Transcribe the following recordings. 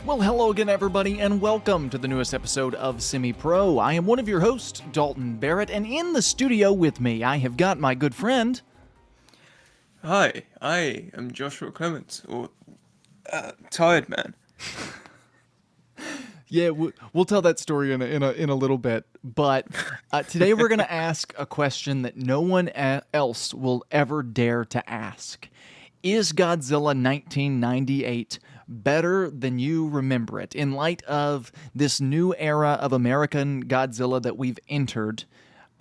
Well, hello again, everybody, and welcome to the newest episode of Semi-Pro. I am one of your hosts, Dalton Barrett, and in the studio with me, I have got my good friend. Hi, I am Joshua Clements, or Tired Man. Yeah, we'll tell that story in a little bit, but today we're going to ask a question that no one else will ever dare to ask. Is Godzilla 1998 better than you remember it? In light of this new era of American Godzilla that we've entered,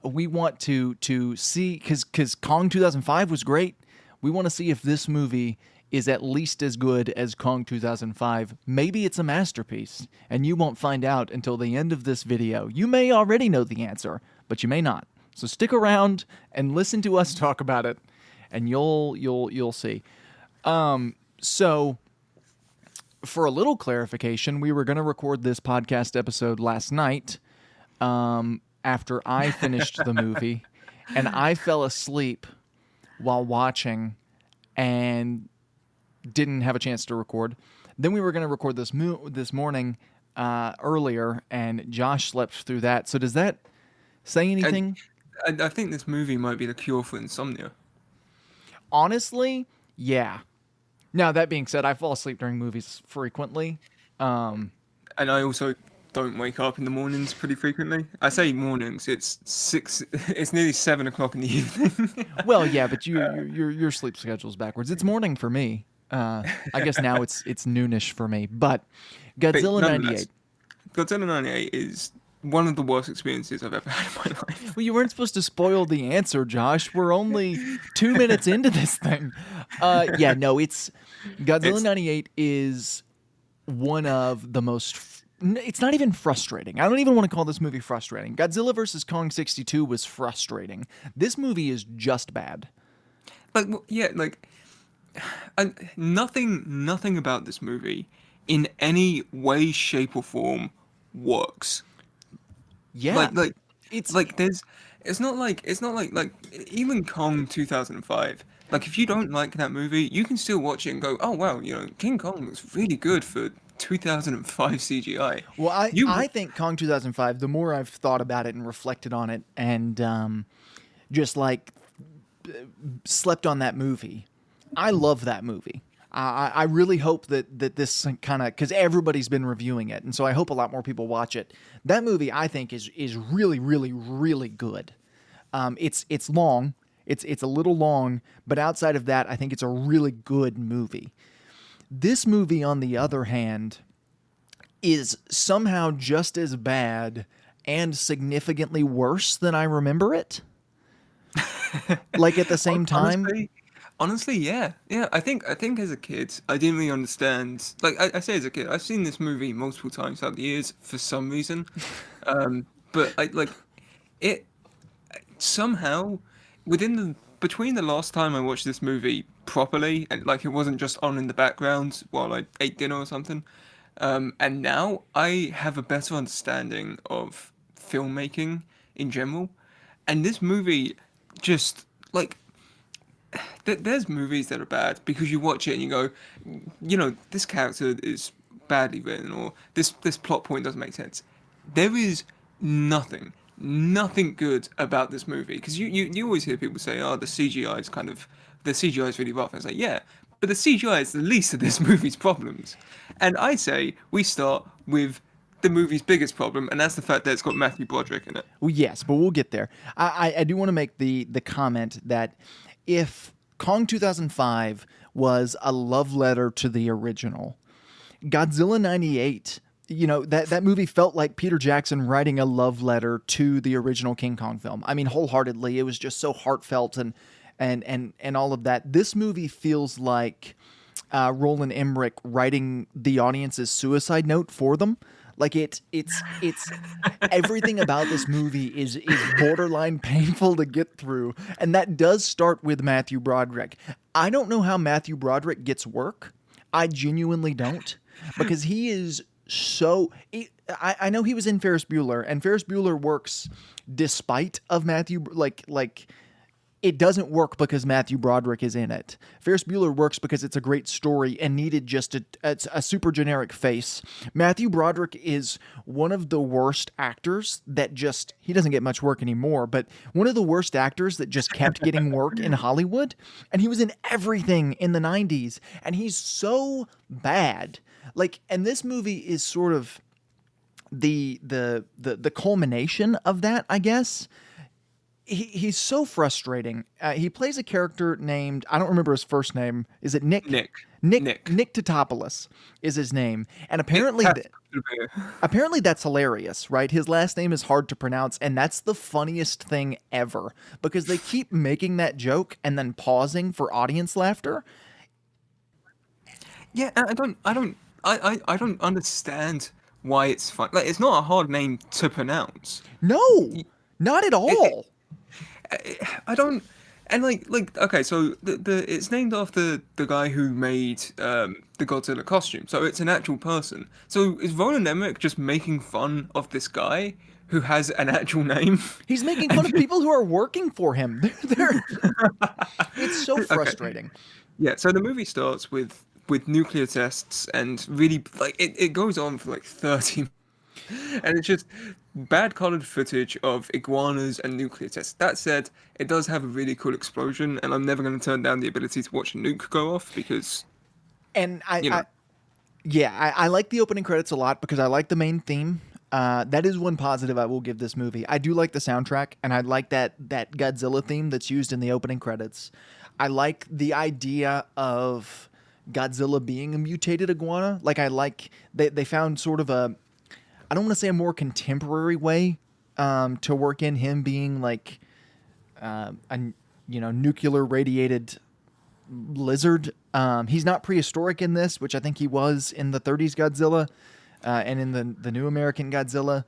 we want to see, because Kong 2005 was great, we want to see if this movie is at least as good as Kong 2005. Maybe it's a masterpiece, and you won't find out until the end of this video. You may already know the answer, but you may not. So stick around and listen to us talk about it, and you'll see. So for a little clarification, we were going to record this podcast episode last night after I finished the movie, and I fell asleep while watching and didn't have a chance to record. Then we were going to record this morning earlier, and Josh slept through that. So does that say anything? I think this movie might be the cure for insomnia. Honestly, yeah. Now, that being said, I fall asleep during movies frequently. And I also don't wake up in the mornings pretty frequently. I say mornings, it's nearly 7 o'clock in the evening. Well, yeah, but your sleep schedule's backwards. It's morning for me. I guess now it's noonish for me. But Godzilla 98. Godzilla 98 is one of the worst experiences I've ever had in my life. Well, you weren't supposed to spoil the answer, Josh. We're only 2 minutes into this thing. Yeah, no, it's Godzilla 98 is one of the most. It's not even frustrating. I don't even want to call this movie frustrating. Godzilla vs. Kong 62 was frustrating. This movie is just bad. Nothing about this movie in any way, shape, or form works. Yeah, it's not like even Kong 2005. Like, if you don't like that movie, you can still watch it and go, oh wow, King Kong looks really good for 2005 CGI. Well, I think Kong 2005, the more I've thought about it and reflected on it and just slept on that movie, I love that movie. I really hope that this kind of, because everybody's been reviewing it, and so I hope a lot more people watch it. That movie, I think, is really, really, really good. It's long. It's a little long, but outside of that, I think it's a really good movie. This movie, on the other hand, is somehow just as bad and significantly worse than I remember it. Like, at the same time. Honestly, yeah. I think as a kid, I didn't really understand. Like, I say as a kid, I've seen this movie multiple times throughout the years for some reason, but it somehow between the last time I watched this movie properly, and it wasn't just on in the background while I ate dinner or something, and now I have a better understanding of filmmaking in general, and this movie just there's movies that are bad because you watch it and you go, this character is badly written, or this plot point doesn't make sense. There is nothing good about this movie, because you always hear people say, oh, the CGI is really rough. And it's like, yeah, but the CGI is the least of this movie's problems. And I say we start with the movie's biggest problem, and that's the fact that it's got Matthew Broderick in it. Well, yes, but we'll get there. I do want to make the comment that if Kong 2005 was a love letter to the original, Godzilla 98, that movie felt like Peter Jackson writing a love letter to the original King Kong film. I mean, wholeheartedly. It was just so heartfelt and all of that. This movie feels like Roland Emmerich writing the audience's suicide note for them. Like, it's everything about this movie is borderline painful to get through, and that does start with Matthew Broderick. I don't know how Matthew Broderick gets work. I genuinely don't, because he is so. I know he was in Ferris Bueller, and Ferris Bueller works despite of Matthew. it doesn't work because Matthew Broderick is in it. Ferris Bueller works because it's a great story and needed just a super generic face. Matthew Broderick is one of the worst actors that just, he doesn't get much work anymore, but one of the worst actors that just kept getting work in Hollywood. And he was in everything in the 90s. And he's so bad. Like, and this movie is sort of the culmination of that, I guess. He's so frustrating. He plays a character named, I don't remember his first name. Is it Nick? Nick Totopoulos is his name, and apparently that's hilarious, right? His last name is hard to pronounce, and that's the funniest thing ever because they keep making that joke and then pausing for audience laughter. Yeah, and I don't understand why it's fun. Like, it's not a hard name to pronounce. No, not at all. I don't, and okay, so the it's named after the guy who made the Godzilla costume, so it's an actual person. So is Roland Emmerich just making fun of this guy who has an actual name? He's making fun of people who are working for him. It's so frustrating. Okay. Yeah, so the movie starts with nuclear tests, and really, like, it goes on for like 30 and it's just bad colored footage of iguanas and nuclear tests. That said, it does have a really cool explosion, and I'm never going to turn down the ability to watch a nuke go off because. And I like the opening credits a lot because I like the main theme. That is one positive I will give this movie. I do like the soundtrack, and I like that Godzilla theme that's used in the opening credits. I like the idea of Godzilla being a mutated iguana. Like, I like they found sort of a, I don't want to say a more contemporary way to work in him being like a nuclear radiated lizard. He's not prehistoric in this, which I think he was in the 30s Godzilla and in the new American Godzilla.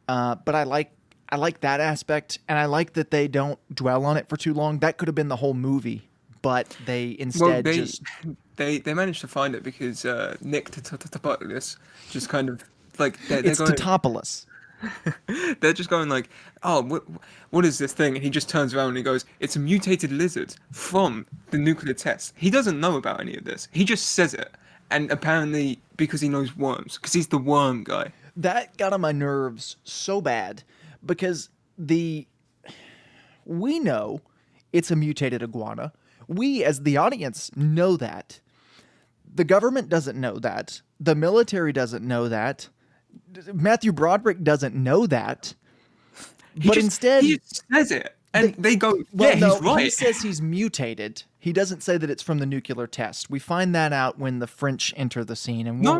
But I like that aspect, and I like that they don't dwell on it for too long. That could have been the whole movie, but they instead they managed to find it because Nick Totopoulos just kind of like it's Totopoulos. They're just going like, oh, what is this thing? And he just turns around and he goes, it's a mutated lizard from the nuclear test. He doesn't know about any of this. He just says it. And apparently because he knows worms, because he's the worm guy. That got on my nerves so bad because we know it's a mutated iguana. We, as the audience, know that. The government doesn't know that. The military doesn't know that. Matthew Broderick doesn't know that. But instead, he says it, and they go, "Yeah, he's right." He says he's mutated. He doesn't say that it's from the nuclear test. We find that out when the French enter the scene, and no.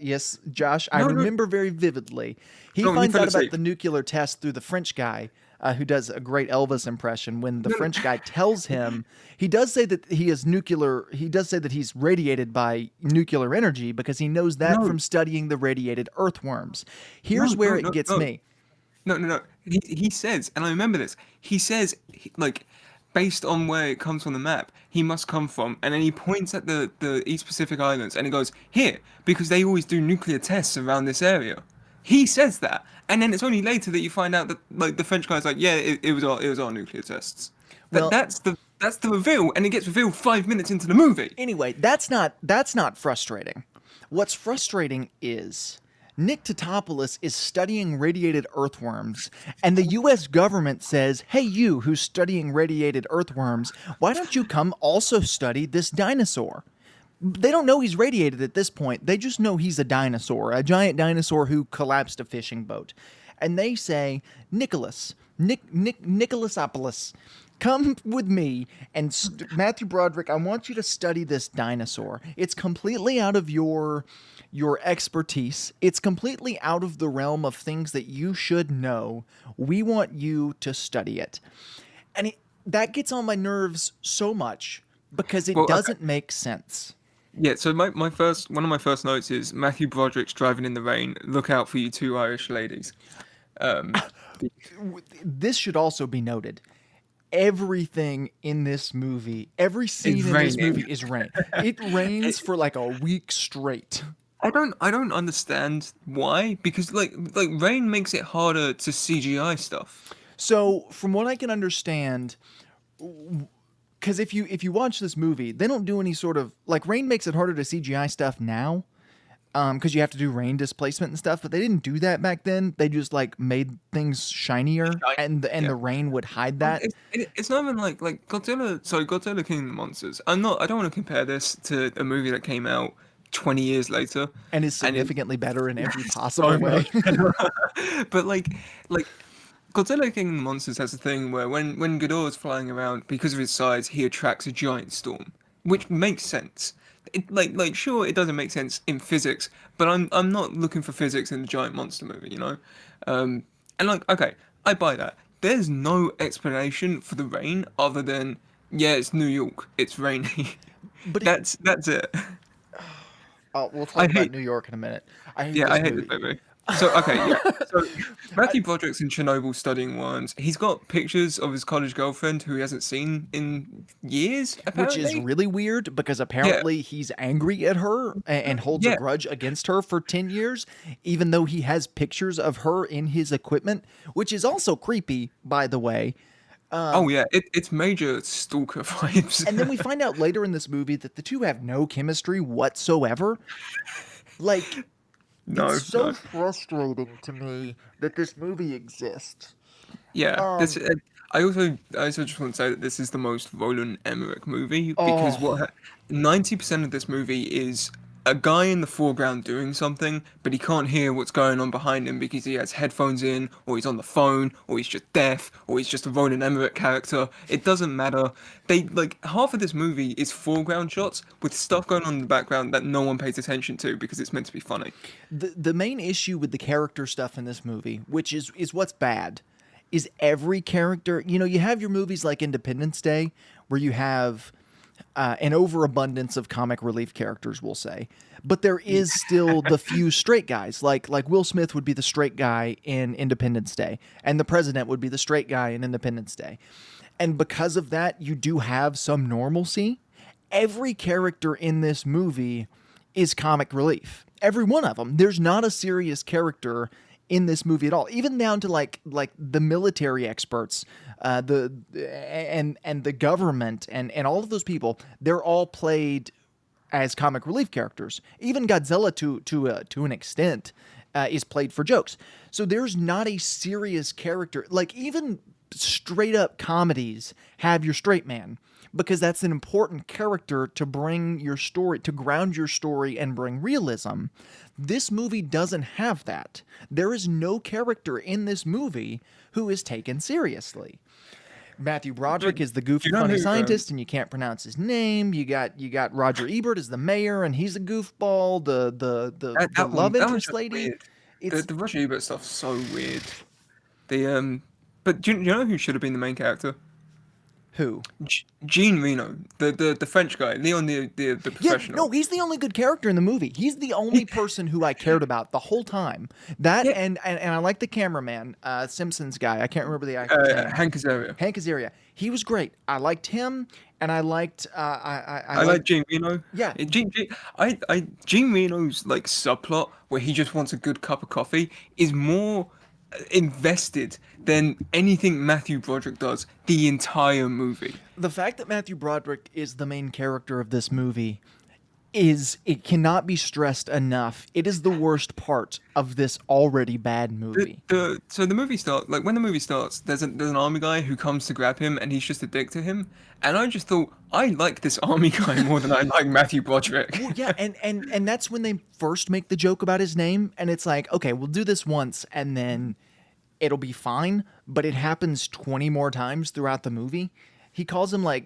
Yes, Josh, I remember very vividly. He finds out about the nuclear test through the French guy. Who does a great Elvis impression when the French guy tells him, he does say that he is nuclear, he does say that he's radiated by nuclear energy because he knows that from studying the radiated earthworms. Here's where it gets me. No. He says, and I remember this, he says, like, based on where it comes from the map, he must come from, and then he points at the East Pacific Islands, and he goes, here, because they always do nuclear tests around this area. He says that, and then it's only later that you find out that like the French guy's like, yeah, it was our nuclear tests. That's the reveal, and it gets revealed 5 minutes into the movie. Anyway, that's not frustrating. What's frustrating is Nick Totopoulos is studying radiated earthworms, and the U.S. government says, hey, you who's studying radiated earthworms, why don't you come also study this dinosaur? They don't know he's radiated at this point. They just know he's a dinosaur, a giant dinosaur who collapsed a fishing boat. And they say, Nicholasopoulos, come with me. And Matthew Broderick, I want you to study this dinosaur. It's completely out of your expertise. It's completely out of the realm of things that you should know. We want you to study it. And that gets on my nerves so much because it doesn't make sense. Yeah, so one of my first notes is Matthew Broderick's driving in the rain. Look out for you two Irish ladies. This should also be noted. Everything in this movie, every scene in this movie is rain. It rains for like a week straight. I don't understand why, because like rain makes it harder to CGI stuff. So from what I can understand, because if you watch this movie, they don't do any sort of like Rain makes it harder to CGI stuff now, because you have to do rain displacement and stuff. But they didn't do that back then. They just like made things shinier, Shiny. and Yeah. the rain would hide Well, that. it's not even like Godzilla. Sorry, Godzilla King of the Monsters. I'm not. I don't want to compare this to a movie that came out 20 years later, And is and it significantly better in every so possible way. much better. But like Godzilla King of the Monsters has a thing where when Ghidorah is flying around, because of his size, he attracts a giant storm, which makes sense. Sure, it doesn't make sense in physics, but I'm not looking for physics in the giant monster movie, you know. And like, okay, I buy that. There's no explanation for the rain other than, yeah, it's New York, it's rainy. But it, That's it. we'll I talk about hate New York in a minute. I hate Yeah, I this hate this movie. movie. So okay, yeah. So Matthew Broderick's in Chernobyl studying worms. He's got pictures of his college girlfriend who he hasn't seen in years, Which is apparently. really weird because Yeah, apparently he's angry at her and holds a yeah. grudge against her for 10 years, even though he has pictures of her in his equipment, which is also creepy, by the way. Oh yeah, it's major stalker vibes. And then we find out later in this movie that the two have no chemistry whatsoever. Like, it's No, so no. frustrating to me that this movie exists. Yeah, this. Um, I also just want to say that this is the most Roland Emmerich movie because oh, 90% of this movie is a guy in the foreground doing something, but he can't hear what's going on behind him because he has headphones in, or he's on the phone, or he's just deaf, or he's just a Roland Emmerich character. It doesn't matter. They like half of this movie is foreground shots with stuff going on in the background that no one pays attention to because it's meant to be funny. the main issue with the character stuff in this movie, which is what's bad, is every character. You know, you have your movies like Independence Day, where you have an overabundance of comic relief characters, we'll say, but there is still the few straight guys. Like Will Smith would be the straight guy in Independence Day, and the president would be the straight guy in Independence Day, and because of that, you do have some normalcy. Every character in this movie is comic relief. Every one of them. There's not a serious character in this movie at all. Even down to like the military experts, the and the government and all of those people. They're all played as comic relief characters. Even Godzilla to an extent is played for jokes. So there's not a serious character. Like even straight up comedies have your straight man because that's an important character to bring your story, to ground your story and bring realism. This movie doesn't have that. There is no character in this movie who is taken seriously. Matthew Do, Broderick do is the goofy you know funny who? scientist and you can't pronounce his name. You got Roger Ebert as the mayor and he's a goofball. The love That one's interest just lady. weird. The It's the Roger Ebert stuff's so weird. The but do you know who should have been the main character? who? Jean Reno, the French guy, Leon the Yeah, professional. no, he's the only good character in the movie. He's the only person who I cared about the whole time. That Yeah, and I like the cameraman, Simpsons guy. I can't remember the actor's name. Hank Azaria. Hank Azaria. He was great. I liked him, and I liked I I like liked Jean Reno. yeah. Jean Reno's like subplot where he just wants a good cup of coffee is more invested than anything Matthew Broderick does the entire movie. The fact that Matthew Broderick is the main character of this movie is it cannot be stressed enough. It is the worst part of this already bad movie. So the movie starts like when the movie starts. There's an army guy who comes to grab him, and he's just a dick to him. And I just thought I like this army guy more than I like Matthew Broderick. Well, yeah, and that's when they first make the joke about his name, and it's like, okay, we'll do this once, and then it'll be fine. But it happens 20 more times throughout the movie. He calls him like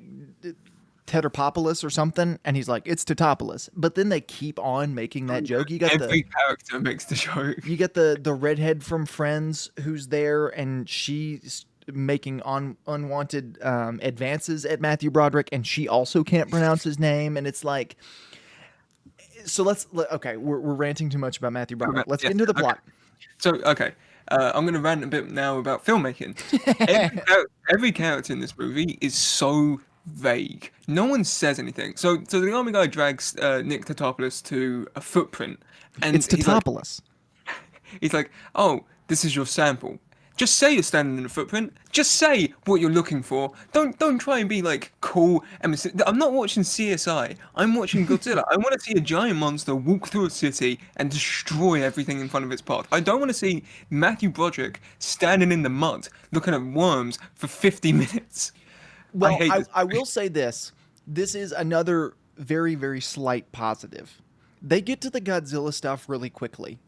Tetrapopoulos or something, and he's like, it's Totopoulos. But then they keep on making that joke. Every character makes the joke. You get the redhead from Friends who's there, and she's making unwanted advances at Matthew Broderick, and she also can't pronounce his name, and it's like, so okay, we're ranting too much about Matthew Broderick. Let's get Yes. into the Okay. plot. So okay, I'm gonna rant a bit now about filmmaking. Every character in this movie is so vague. No one says anything. So the army guy drags Nick Tatopoulos to a footprint, and It's Totopoulos. he's like, "Oh, this is your sample. Just say you're standing in a footprint. Just say what you're looking for. Don't try and be like cool. I'm not watching CSI. I'm watching Godzilla. I want to see a giant monster walk through a city and destroy everything in front of its path. I don't want to see Matthew Broderick standing in the mud looking at worms for 50 minutes. I Well, hate this. I will say this. This is another very, very slight positive. They get to the Godzilla stuff really quickly.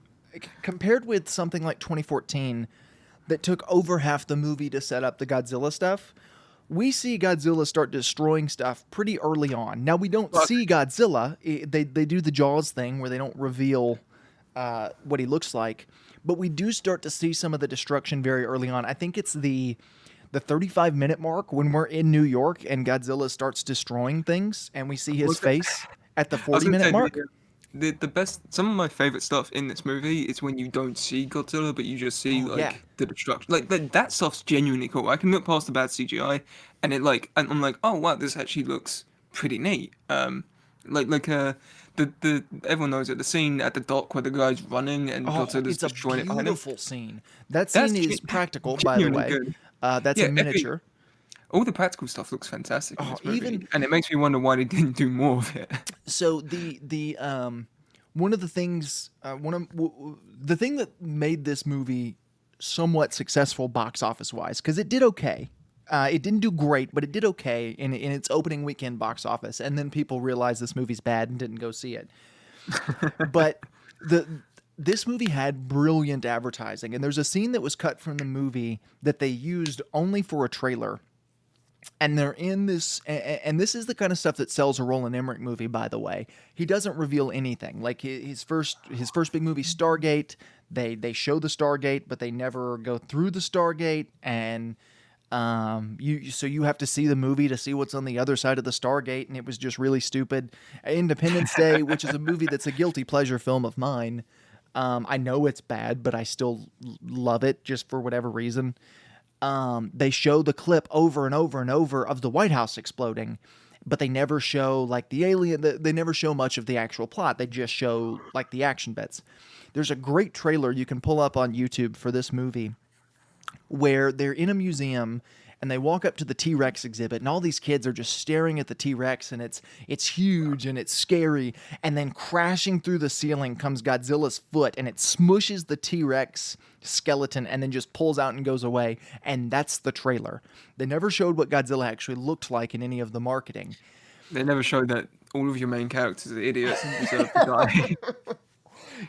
Compared with something like 2014 that took over half the movie to set up the Godzilla stuff, we see Godzilla start destroying stuff pretty early on. Now, we don't see Godzilla. They do the Jaws thing where they don't reveal what he looks like, but we do start to see some of the destruction very early on. I think it's the 35-minute mark when we're in New York and Godzilla starts destroying things and we see his face at the I was gonna 40-minute say mark. the best. Some of my favorite stuff in this movie is when you don't see Godzilla, but you just see Oh, yeah. like the destruction. Like that stuff's genuinely cool. I can look past the bad CGI, and and I'm like, oh wow, this actually looks pretty neat. The everyone knows it. The scene at the dock where the guy's running and Oh, Godzilla's it's a destroying it behind him. beautiful scene. That That's scene is practical, by the genuinely way. good. That's Yeah, a miniature. all the practical stuff looks fantastic in Oh, this movie, even and it makes me wonder why they didn't do more of it. so the one of the things the thing that made this movie somewhat successful box office wise, because it did okay. It didn't do great, but it did okay in its opening weekend box office, and then people realized this movie's bad and didn't go see it. But this movie had brilliant advertising, and there's a scene that was cut from the movie that they used only for a trailer. And they're in this, and this is the kind of stuff that sells a Roland Emmerich movie. By the way, he doesn't reveal anything. Like his first big movie, Stargate. They show the Stargate, but they never go through the Stargate, and you have to see the movie to see what's on the other side of the Stargate, and it was just really stupid. Independence Day, which is a movie that's a guilty pleasure film of mine. I know it's bad, but I still love it just for whatever reason. They show the clip over and over and over of the White House exploding, but they never show like the alien. They never show much of the actual plot. They just show like the action bits. There's a great trailer you can pull up on YouTube for this movie where they're in a museum and they walk up to the T-Rex exhibit, and all these kids are just staring at the T-Rex, and it's huge and it's scary, and then crashing through the ceiling comes Godzilla's foot, and it smushes the T-Rex skeleton and then just pulls out and goes away, and that's the trailer. They never showed what Godzilla actually looked like in any of the marketing. They never showed that all of your main characters are idiots and deserve to die.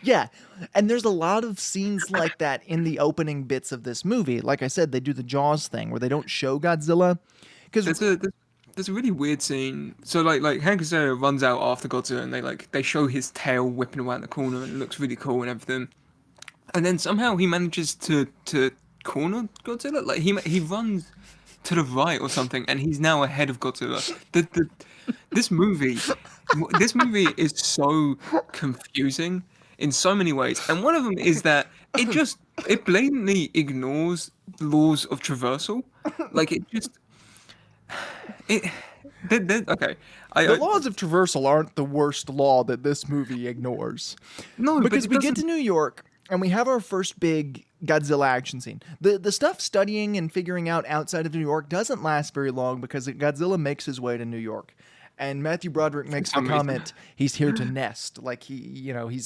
Yeah, and there's a lot of scenes like that in the opening bits of this movie. Like I said, they do the Jaws thing where they don't show Godzilla because There's a really weird scene. So like Hank Azaria runs out after Godzilla and they show his tail whipping around the corner and it looks really cool and everything. And then somehow he manages to corner Godzilla. Like he runs to the right or something, and he's now ahead of Godzilla. This movie is so confusing in so many ways, and one of them is that it blatantly ignores laws of traversal. Like it just it. Okay, the laws of traversal aren't the worst law that this movie ignores. no, Because but we get to New York and we have our first big Godzilla action scene. The stuff studying and figuring out outside of New York doesn't last very long because Godzilla makes his way to New York. And Matthew Broderick makes the comment, he's here to nest. Like he's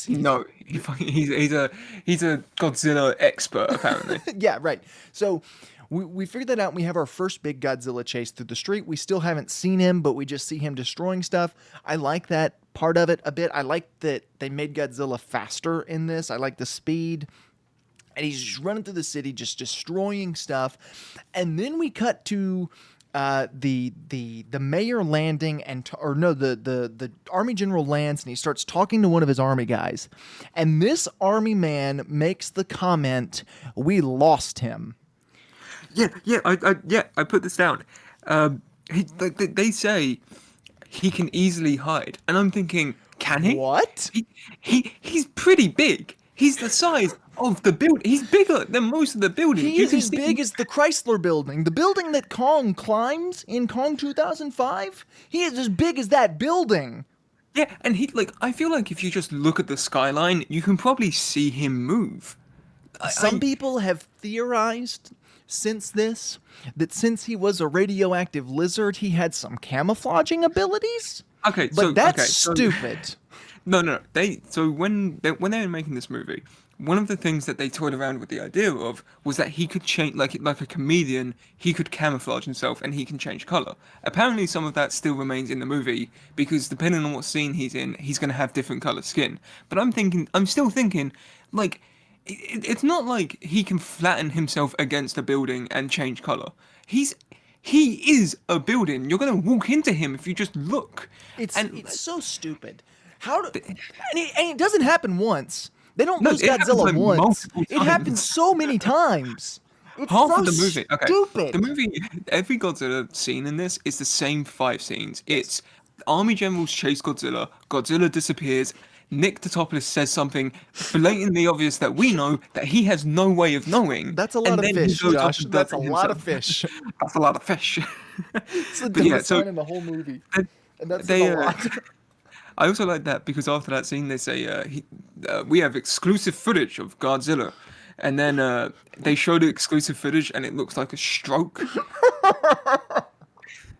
no, he's a Godzilla expert apparently. yeah, right. So we figured that out, and we have our first big Godzilla chase through the street. We still haven't seen him, but we just see him destroying stuff. I like that part of it a bit. I like that they made Godzilla faster in this. I like the speed. And he's just running through the city, just destroying stuff. And then we cut to the mayor landing, the army general lands, and he starts talking to one of his army guys. And this army man makes the comment, "We lost him." I put this down. They say he can easily hide, and I'm thinking, can he? What? He's pretty big. He's the size of the building. He's bigger than most of the buildings. He is as big as the Chrysler building. The building that Kong climbed in Kong 2005? He is as big as that building. Yeah, and I feel like if you just look at the skyline, you can probably see him move. Some I people have theorized since this that since he was a radioactive lizard, he had some camouflaging abilities. okay, But so that's okay, so stupid. no, no, no. When they were making this movie, one of the things that they toyed around with the idea of was that he could change, like a chameleon. He could camouflage himself and he can change color. Apparently, some of that still remains in the movie because depending on what scene he's in, he's going to have different color skin. But I'm still thinking, like, it's not like he can flatten himself against a building and change color. He is a building. You're going to walk into him if you just look. And It's so stupid. And it doesn't happen once. They don't no, lose it happens Godzilla like once. multiple It happens times. so many times. It's Half so of the movie, okay. The stupid. movie, every Godzilla scene in this is the same 5 scenes. It's army generals chase Godzilla, Godzilla disappears, Nick Totopoulos says something blatantly obvious that we know that he has no way of knowing, That's a lot and of then he fish, goes off Josh. and does That's a it lot of himself. fish. That's a lot of fish. It's the But yeah, dumbest so line in the whole movie. they, And that's a they lot. I also like that because after that scene, they say, "We have exclusive footage of Godzilla," and then they show the exclusive footage, and it looks like a stroke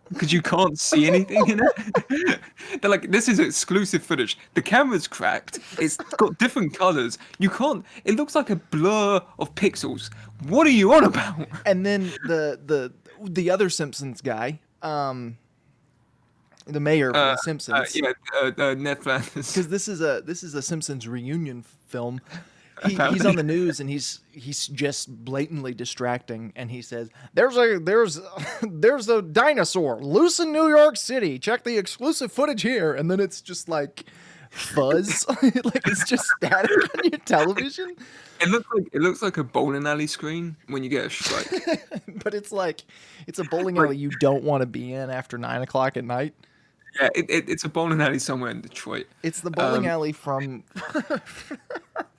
because you can't see anything in it. They're like, "This is exclusive footage. The camera's cracked. It's got different colors. You can't. It looks like a blur of pixels. What are you on about?" And then the other Simpsons guy, the mayor from The Simpsons, Yeah, Ned Flanders. because this is a Simpsons reunion film. He's Apparently. on the news and he's just blatantly distracting, and he says, there's a dinosaur loose in New York City. Check the exclusive footage here." And then it's just like fuzz, like it's just static on your television. It looks like a bowling alley screen when you get a strike. But it's a bowling Like, alley you don't want to be in after 9 o'clock at night. yeah, it's a bowling alley somewhere in Detroit. It's the bowling Um, alley from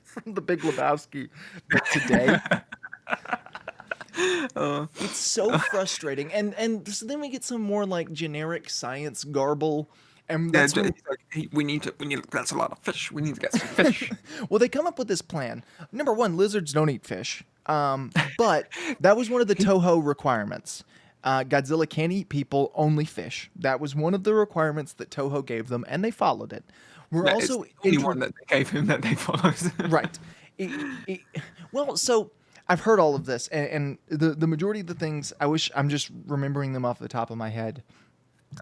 from The Big Lebowski, but today. It's so frustrating, and so then we get some more like generic science garble, and yeah, that's when, he's like, "Hey, that's a lot of fish. We need to get some fish." well, they come up with this plan. Number one, lizards don't eat fish, but that was one of the Toho requirements. Godzilla can't eat people, only fish. That was one of the requirements that Toho gave them, and they followed it. We're That is also the only one that they gave him that they followed. right. It- well, so I've heard all of this, and the majority of the things I'm just remembering them off the top of my head.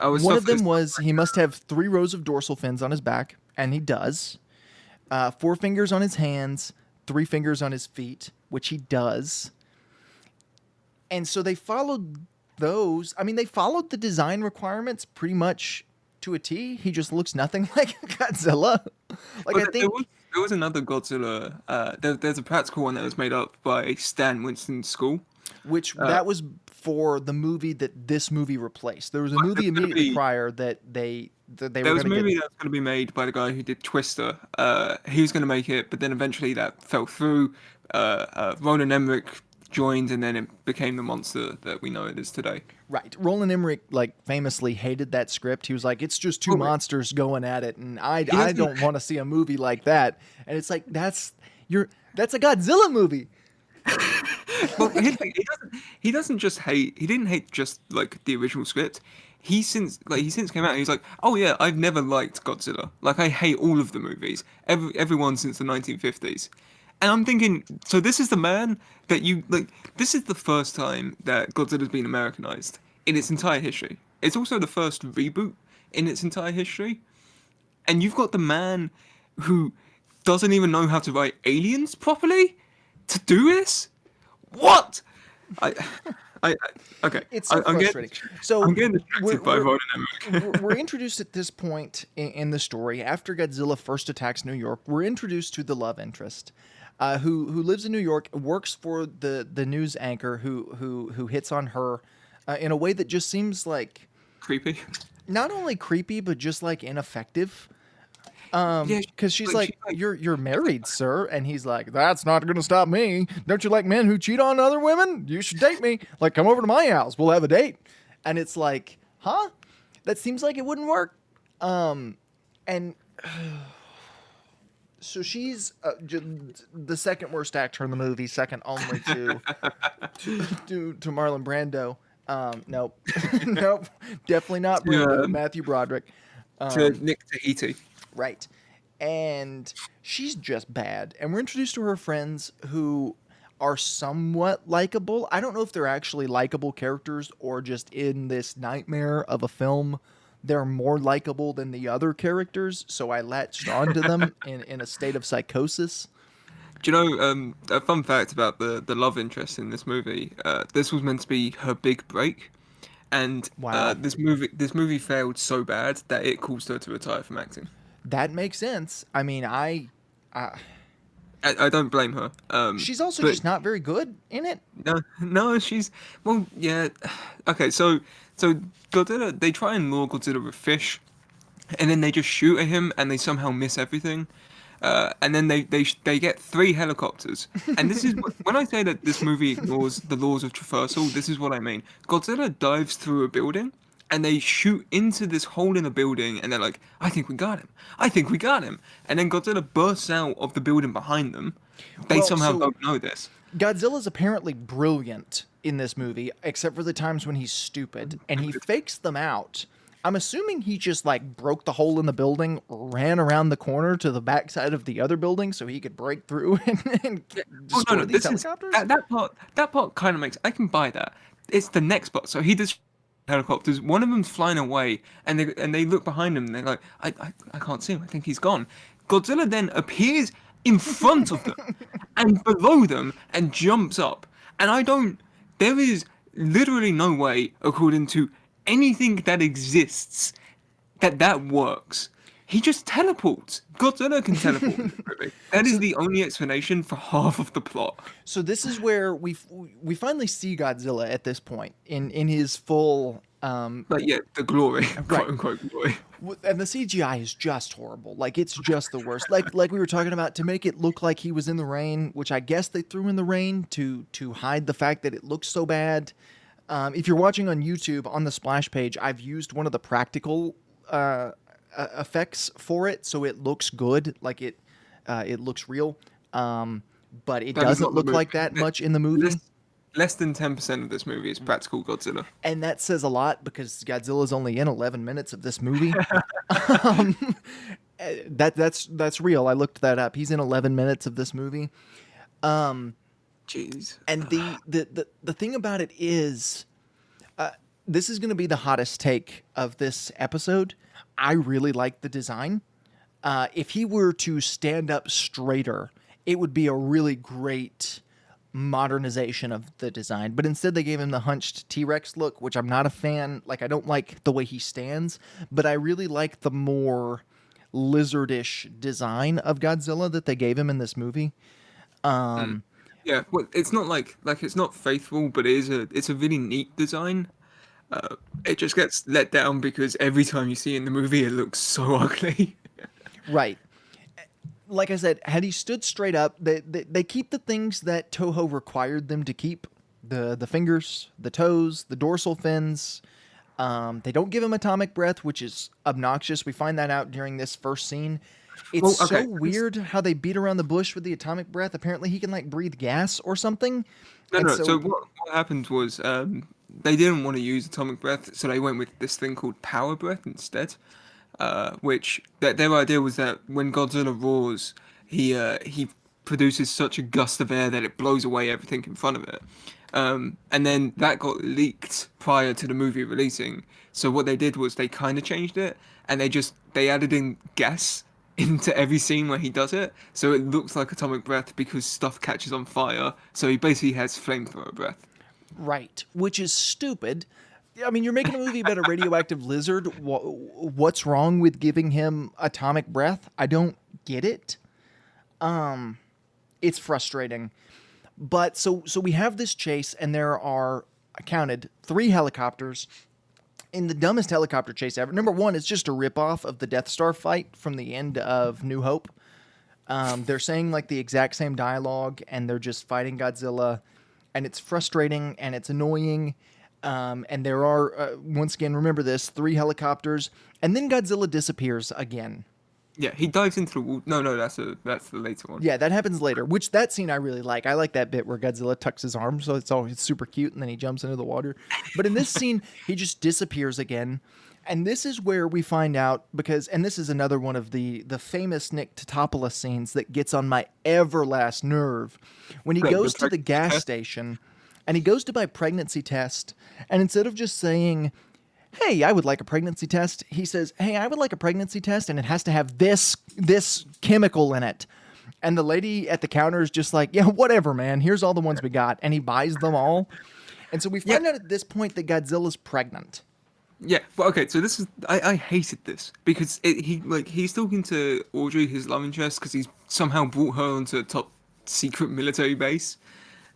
Was One stuff of them that's was he must have 3 rows of dorsal fins on his back, and he does. 4 fingers on his hands, 3 fingers on his feet, which he does. And so they followed those. I mean, they followed the design requirements pretty much to a T. He just looks nothing like Godzilla. Like, Well, I think, there was another Godzilla. There's a practical one that was made up by Stan Winston's school. which Uh, that was for the movie that this movie replaced. There was a But movie there's gonna immediately be- prior that they There were was a going to movie get. that was going to be made by the guy who did Twister. He was going to make it, but then eventually that fell through. Roland Emmerich joined, and then it became the monster that we know it is today. Right. Roland Emmerich like famously hated that script. He was like, it's just two Oh, really? monsters going at it, and I doesn't- don't want to see a movie like that. And it's like that's a Godzilla movie. Well, he doesn't just hate. He didn't hate just like the original script. He since came out and he's like, oh yeah, I've never liked Godzilla. Like I hate all of the movies, everyone since the 1950s. And I'm thinking, so this is the man that you like. This is the first time that Godzilla's been Americanized in its entire history. It's also the first reboot in its entire history. And you've got the man who doesn't even know how to write aliens properly to do this. What? I okay. It's so I'm frustrating. I'm getting distracted by we're- Roland Emmerich. we're introduced at this point in the story after Godzilla first attacks New York. We're introduced to the love interest, who lives in New York, works for the news anchor who hits on her in a way that just seems like Creepy. not only creepy but just like ineffective. Yeah, Because she's like, you're married, sir, and he's like, that's not gonna stop me. Don't you like men who cheat on other women? You should date me. Like, come over to my house. We'll have a date. And it's like, huh? That seems like it wouldn't work. And So she's the second worst actor in the movie, second only to Marlon Brando. Nope, nope, definitely not to Brando. um, Matthew Broderick. to Um, Nick Tahiti. right, and she's just bad. And we're introduced to her friends who are somewhat likable. I don't know if they're actually likable characters or just in this nightmare of a film. They're more likable than the other characters, so I latched onto them in a state of psychosis. Do you know a fun fact about the love interest in this movie? This was meant to be her big break, and Wow. this movie failed so bad that it caused her to retire from acting. That makes sense. I mean, I I don't blame her. she's also But just not very good in it. no, no, she's well, yeah. Okay, so Godzilla, they try and lure Godzilla with fish, and then they just shoot at him, and they somehow miss everything. And then they get three helicopters, and this is when I say that this movie ignores the laws of traversal. This is what I mean. Godzilla dives through a building, and they shoot into this hole in the building, and they're like, "I think we got him. I think we got him." And then Godzilla bursts out of the building behind them. They Well, somehow so don't know this. Godzilla's apparently brilliant in this movie, except for the times when he's stupid, and he fakes them out. I'm assuming he just like broke the hole in the building, ran around the corner to the backside of the other building so he could break through and Oh no, destroy no, these this is helicopters. that part kind of makes I can buy that. It's the next part. So he does helicopters. One of them's flying away, and they look behind him. And they're like, I can't see him. I think he's gone. Godzilla then appears in front of them and below them and jumps up. And I don't. There is literally no way, according to anything that exists, that works. He just teleports. Godzilla can teleport in this movie. That is the only explanation for half of the plot. So this is where we finally see Godzilla at this point in his full But yeah, the glory, right. quote unquote glory. And the CGI is just horrible. Like it's just the worst. Like we were talking about, to make it look like he was in the rain, which I guess they threw in the rain to hide the fact that it looks so bad. If you're watching on YouTube, on the splash page, I've used one of the practical effects for it, so it looks good, like it looks real. But it That is doesn't not the look movie. like that much in the movie. Less than 10% of this movie is practical Godzilla. And that says a lot because Godzilla's only in 11 minutes of this movie. um, that's real. I looked that up. He's in 11 minutes of this movie. Jeez. And the thing about it is, this is going to be the hottest take of this episode. I really like the design. If he were to stand up straighter, it would be a really great modernization of the design. But instead, they gave him the hunched T-Rex look, which I'm not a fan. Like, I don't like the way he stands, but I really like the more lizardish design of Godzilla that they gave him in this movie. Yeah, well, it's not like it's not faithful, but it's a really neat design. It just gets let down because every time you see it in the movie, it looks so ugly. Right. Like I said, had he stood straight up, they keep the things that Toho required them to keep. The fingers, the toes, the dorsal fins. They don't give him atomic breath, which is obnoxious. We find that out during this first scene. It's okay. so weird how they beat around the bush with the atomic breath. Apparently he can like breathe gas or something. No, And no. So what happened was they didn't want to use atomic breath, so they went with this thing called power breath instead. Which their idea was that when Godzilla roars, he produces such a gust of air that it blows away everything in front of it. And then that got leaked prior to the movie releasing. So what they did was they kind of changed it, and they added in gas into every scene where he does it, so it looks like atomic breath because stuff catches on fire. So he basically has flamethrower breath. Right, which is stupid. I mean, you're making a movie about a radioactive lizard. What's wrong with giving him atomic breath? I don't get it. It's frustrating. But so we have this chase, and there are, I counted, 3 helicopters in the dumbest helicopter chase ever. Number one, it's just a ripoff of the Death Star fight from the end of New Hope. They're saying like the exact same dialogue, and they're just fighting Godzilla, and it's frustrating and it's annoying. And there are, once again, remember this, 3 helicopters, and then Godzilla disappears again. Yeah, he dives into the wall. No, that's the later one. Yeah, that happens later, which that scene I really like. I like that bit where Godzilla tucks his arm, so it's always super cute, and then he jumps into the water. But in this scene, he just disappears again. And this is where we find out and this is another one of the famous Nick Totopoulos scenes that gets on my everlast nerve. When he Wait, goes to the pregnancy gas test? station and he goes to buy pregnancy test, and instead of just saying, "Hey, I would like a pregnancy test," he says, "Hey, I would like a pregnancy test, and it has to have this chemical in it." And the lady at the counter is just like, "Yeah, whatever, man. Here's all the ones we got," and he buys them all. And so we Yeah, find out at this point that Godzilla's pregnant. yeah. Well, okay. So this is I hated this because he's talking to Audrey, his love interest, because he's somehow brought her onto a top secret military base,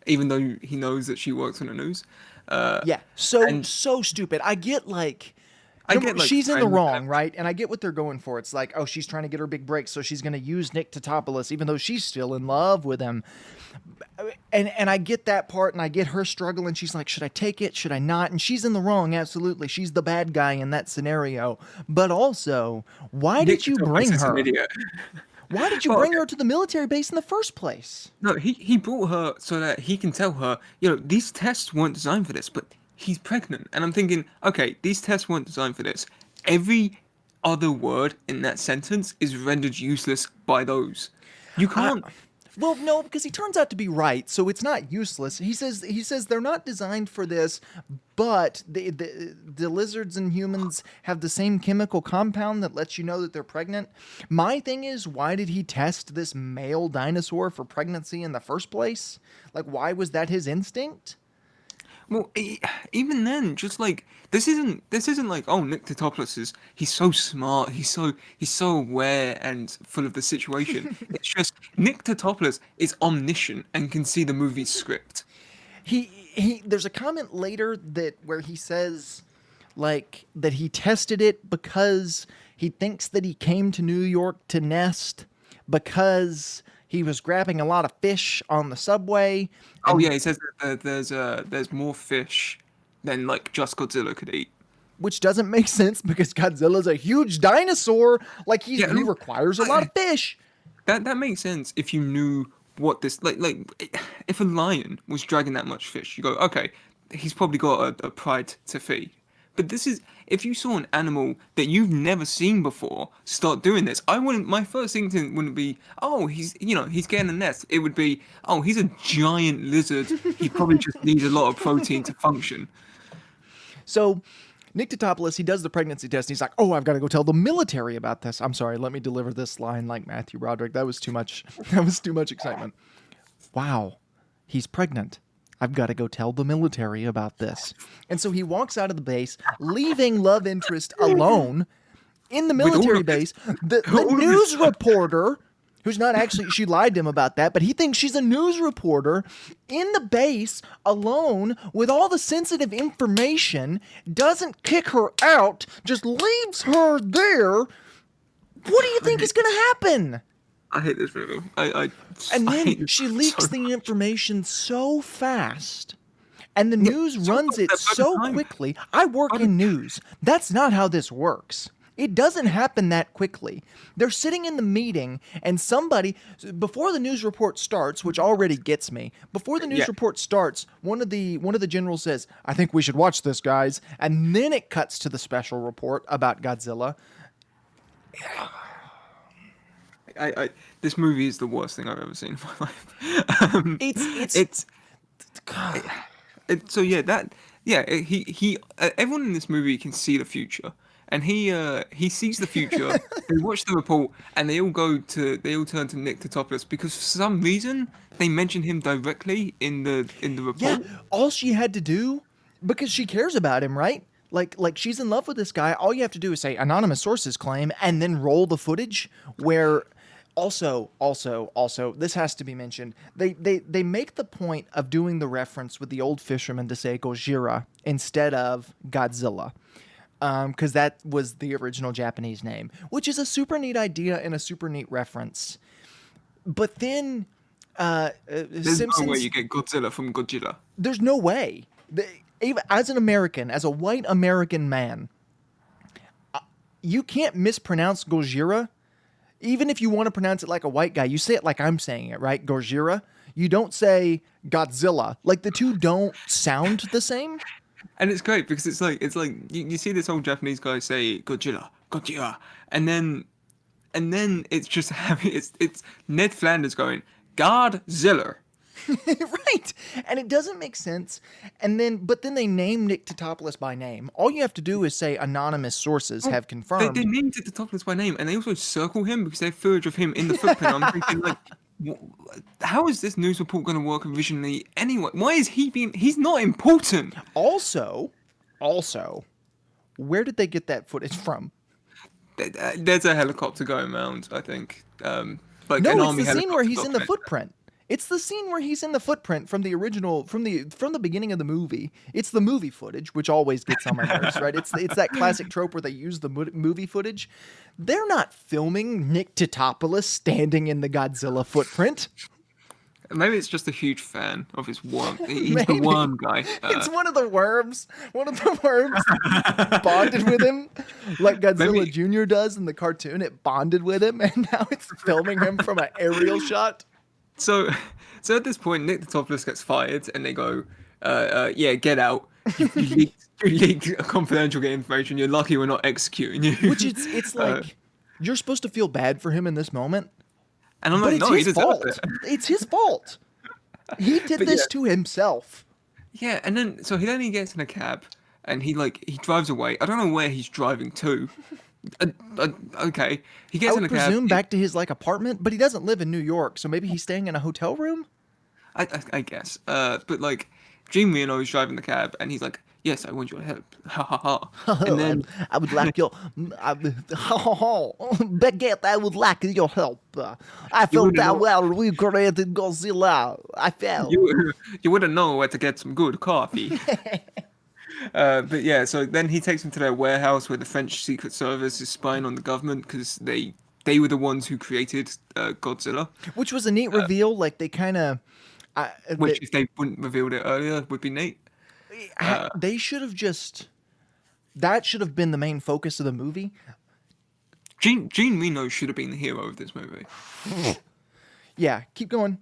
even though he knows that she works on the news. Yeah, so And stupid. I get like, I get like she's in the friends and wrong, everything. right? And I get what they're going for. It's like, oh, she's trying to get her big break, so she's going to use Nick Totopoulos, even though she's still in love with him. And I get that part, and I get her struggle, and she's like, should I take it? Should I not? And she's in the wrong, absolutely. She's the bad guy in that scenario. But also, why Nick did you Cotopoulos bring is an her? idiot. Why did you Well, bring okay. her to the military base in the first place? No, he brought her so that he can tell her, these tests weren't designed for this, but he's pregnant. And I'm thinking, okay, these tests weren't designed for this. Every other word in that sentence is rendered useless by those. You I, can't. Well, no, because he turns out to be right, so it's not useless. He says they're not designed for this, but the lizards and humans have the same chemical compound that lets you know that they're pregnant. My thing is, why did he test this male dinosaur for pregnancy in the first place? Like, why was that his instinct? Well, even then, just like this isn't like, oh, Nick Totopoulos he's so smart, he's so aware and full of the situation. It's just Nick Totopoulos is omniscient and can see the movie's script. He there's a comment later where he says like that he tested it because he thinks that he came to New York to nest because he was grabbing a lot of fish on the subway Oh and yeah, he says that there's more fish than like just Godzilla could eat. which doesn't make sense because Godzilla's a huge dinosaur, like he Yeah, he requires a lot of fish. that makes sense if you knew what this if a lion was dragging that much fish, you go, okay, he's probably got a pride to feed. But this is if you saw an animal that you've never seen before start doing this, I wouldn't. My first instinct wouldn't be, oh, he's getting a nest. It would be, oh, he's a giant lizard. He probably just needs a lot of protein to function. So Nick Totopoulos, he does the pregnancy test. And he's like, "Oh, I've got to go tell the military about this." I'm sorry, let me deliver this line like Matthew Broderick. That was too much. That was too much excitement. Wow, he's pregnant. I've got to go tell the military about this. And so he walks out of the base, leaving love interest alone in the With all military of this, base. The all of news this reporter, who's not actually, she lied to him about that, but he thinks she's a news reporter in the base alone with all the sensitive information, doesn't kick her out, just leaves her there. What do you think is going to happen? I hate this movie. And I hate then this she movie leaks so the much. information so fast. And the news runs it By the so time- quickly. I work by the in news. That's not how this works. It doesn't happen that quickly. They're sitting in the meeting, and somebody, before the news report starts, which already gets me, before the news Yeah. report starts, one of the generals says, "I think we should watch this, guys." And then it cuts to the special report about Godzilla. This movie is the worst thing I've ever seen in my life. It's It's so yeah everyone in this movie can see the future, and he sees the future. They watch the report, and they all turn to Nick Totopoulos because for some reason they mention him directly in the Yeah, report. all she had to do, because she cares about him, right? Like she's in love with this guy. All you have to do is say anonymous sources claim, and then roll the footage. Where also, this has to be mentioned. They make the point of doing the reference with the old fisherman to say Gojira instead of Godzilla. Because that was the original Japanese name, which is a super neat idea and a super neat reference. But then There's Simpsons, no way you get Godzilla from Godzilla. there's no way. Even as an American, as a white American man, you can't mispronounce Gojira Even if you want to pronounce it like a white guy, you say it like I'm saying it, right? Gojira. You don't say Godzilla. Like the two don't sound the same. And it's great because it's like you see this old Japanese guy say Godzilla, Godzilla, and then it's just having it's Ned Flanders going Godzilla. Right. And it doesn't make sense. But then they name Nick Totopoulos by name. All you have to do is say anonymous sources have They confirmed. named it the Topless by name, and they also circle him because they have footage of him in the footprint. I'm thinking like, how is this news report going to work originally anyway? Why is he being? He's not important. Also, where did they get that footage from? There's a helicopter going around, I think. Like an No, it's army the scene where helicopter he's in the got it. footprint. It's the scene where he's in the footprint from the original, from the beginning of the movie. It's the movie footage, which always gets on my nerves, right? It's that classic trope where they use the movie footage. They're not filming Nick Totopoulos standing in the Godzilla footprint. Maybe it's just a huge fan of his worm. He's the Maybe. worm guy. It's one of the worms. One of the worms bonded with him, like Godzilla Maybe- Jr. does in the cartoon. It bonded with him, and now it's filming him from an aerial shot. So at this point, Nick the Topless gets fired, and they go, "Yeah, get out. You leaked confidential information. You're lucky we're not executing you." Which it's like you're supposed to feel bad for him in this moment, and I'm but like, it's no, he his deserves fault. it. It's his fault. He did But this yeah. to himself. Yeah, and then he gets in a cab, and he drives away. I don't know where he's driving to. Okay, he I gets in would a cab. presume back to his like apartment, but he doesn't live in New York, so maybe he's staying in a hotel room. I guess. But like, Gene Reno is driving the cab, and he's like, "Yes, I want your help." Ha ha ha. And then I would like your Baguette. I would like your help. I felt wouldn't that know- well. We created Godzilla. I felt. you wouldn't know where to get some good coffee. But yeah, so then he takes him to their warehouse where the French Secret Service is spying on the government because they were the ones who created Godzilla. Which was a neat reveal. Like they kind of. Which, if they wouldn't revealed it earlier, would be neat. They should have just. That should have been the main focus of the movie. Gene Reno should have been the hero of this movie. Yeah, keep going.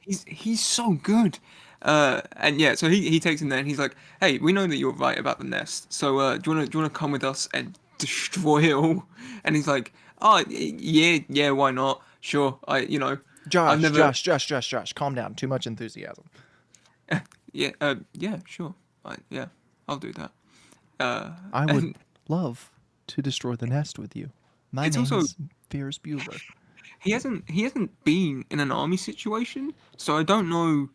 He's so good. And yeah, so he takes him there and he's like, "Hey, we know that you're right about the nest. So do you wanna come with us and destroy it all?" And he's like, "Oh yeah, why not? Sure, I've never Josh, calm down. Too much enthusiasm. yeah, sure, I'll do that." I would love to destroy the nest with you. My It's name also- is Ferris Bueller. He hasn't been in an army situation, so I don't know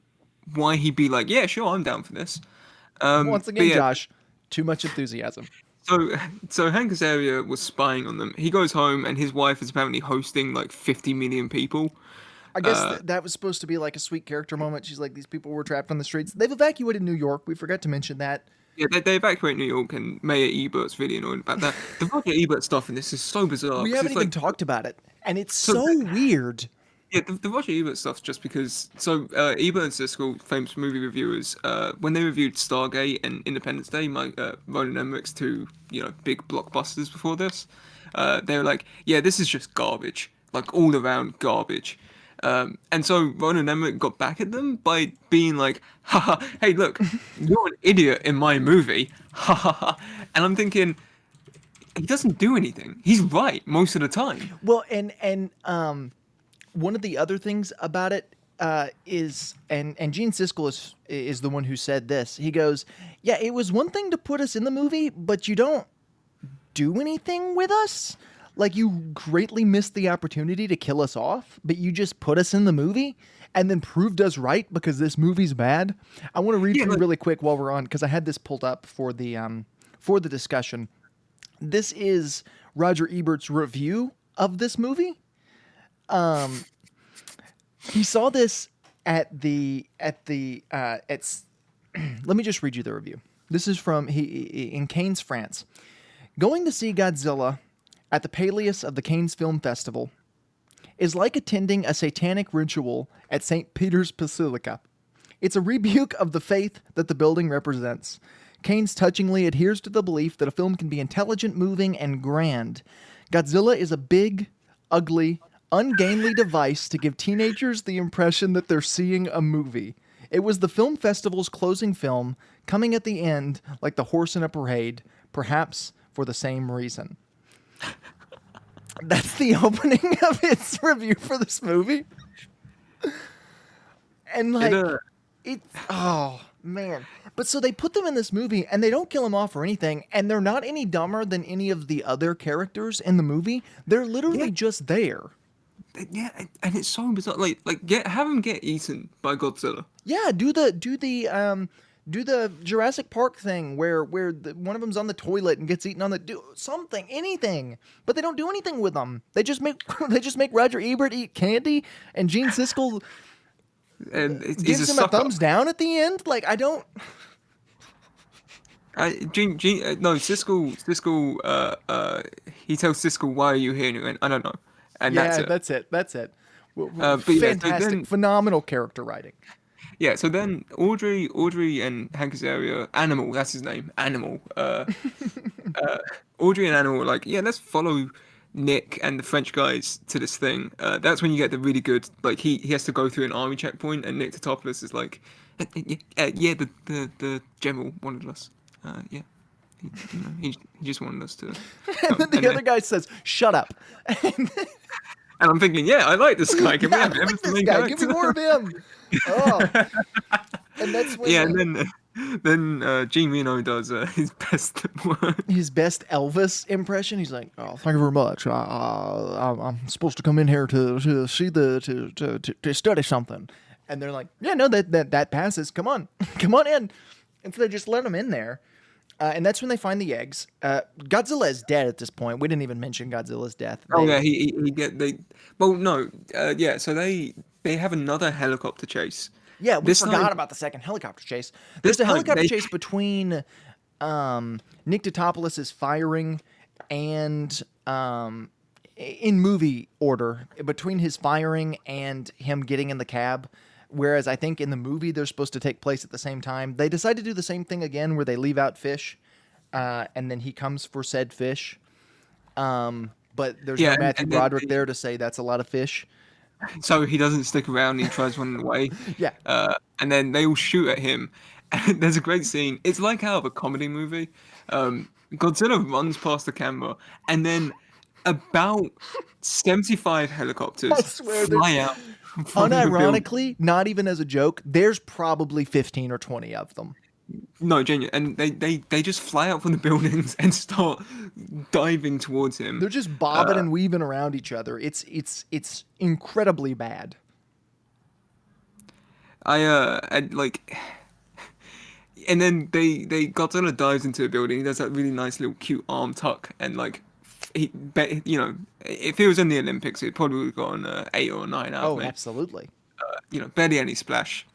why he'd be like, "Yeah, sure, I'm down for this." Once but again, yeah, Josh, too much enthusiasm. So Hank Azaria was spying on them. He goes home, and his wife is apparently hosting like 50 million people. I guess that was supposed to be like a sweet character moment. She's like, these people were trapped on the streets. They've evacuated New York. We forgot to mention that. Yeah, they evacuate New York, and Mayor Ebert's really annoyed about that. The Roger Ebert stuff in this is so bizarre. We 'cause haven't it's even like, talked about it. And it's So- so weird. Yeah, the Roger Ebert stuff's just because. So Ebert and Siskel, famous movie reviewers, when they reviewed Stargate and Independence Day, Roland Emmerich's two big blockbusters before this, they were like, "Yeah, this is just garbage, like all around garbage." And so Roland Emmerich got back at them by being like, "Haha, hey, look, you're an idiot in my movie." Ha ha ha. And I'm thinking, he doesn't do anything. He's right most of the time. Well, and one of the other things about it is, and Gene Siskel is the one who said this. He goes, "Yeah, it was one thing to put us in the movie, but you don't do anything with us. Like you greatly missed the opportunity to kill us off, but you just put us in the movie and then proved us right because this movie's bad." I want to read through really quick while we're on because I had this pulled up for the discussion. This is Roger Ebert's review of this movie. He saw this at let me just read you the review. This is from in Cannes, France. Going to see Godzilla at the Palace of the Cannes Film Festival is like attending a satanic ritual at St. Peter's Basilica. It's a rebuke of the faith that the building represents. Cannes touchingly adheres to the belief that a film can be intelligent, moving, and grand. Godzilla is a big, ugly, ungainly device to give teenagers the impression that they're seeing a movie. It was the film festival's closing film, coming at the end like the horse in a parade, perhaps for the same reason. That's the opening of its review for this movie. And like, it's, oh man. But so they put them in this movie and they don't kill them off or anything, and they're not any dumber than any of the other characters in the movie. They're literally just there. Yeah, and it's so bizarre. Have him get eaten by Godzilla. Yeah, do the Jurassic Park thing where one of them's on the toilet and gets eaten on the do something, anything. But they don't do anything with them. They just make Roger Ebert eat candy, and Gene Siskel And gives him a thumbs down at the end. Like, I don't. Siskel, he tells Siskel, "Why are you here?" And he went, "I don't know." And Yeah, that's it. that's it. Fantastic, phenomenal character writing. Yeah, so then Audrey and Hank Azaria, Animal, that's his name, Animal. Audrey and Animal were like, yeah, let's follow Nick and the French guys to this thing. That's when you get the really good, like, he has to go through an army checkpoint, and Nick Totopoulos is like, yeah, the general wanted us. Yeah. He just wanted us to. And then the other guy says, "Shut up." And I'm thinking, yeah, I like this guy. Can we have him as the main character? Give me more of him. Oh. And that's when and then Gene Reno does his best work. His best Elvis impression. He's like, "Oh, thank you very much. I'm supposed to come in here to see to study something." And they're like, "Yeah, no, that passes. Come on, come on in." And so they just let him in there. And that's when they find the eggs. Godzilla is dead at this point. We didn't even mention Godzilla's death. So they have another helicopter chase. Yeah, we forgot about the second helicopter chase. There's a helicopter chase between Nick Totopoulos' firing and in movie order, between his firing and him getting in the cab. Whereas I think in the movie they're supposed to take place at the same time. They decide to do the same thing again where they leave out fish, and then he comes for said fish. But there's no Matthew Broderick there to say that's a lot of fish. So he doesn't stick around, he tries running away. Yeah. And then they all shoot at him. And there's a great scene. It's like out of a comedy movie. Godzilla runs past the camera, and then about 75 helicopters fly out. Unironically, not even as a joke, there's probably 15 or 20 of them. No, genuine. And they just fly out from the buildings and start diving towards him. They're just bobbing and weaving around each other. It's incredibly bad. And then Godzilla dives into a building. He does that really nice little cute arm tuck, and like, if it was in the Olympics, it probably would have gotten 8 or 9 out of me. Oh, absolutely. Barely any splash.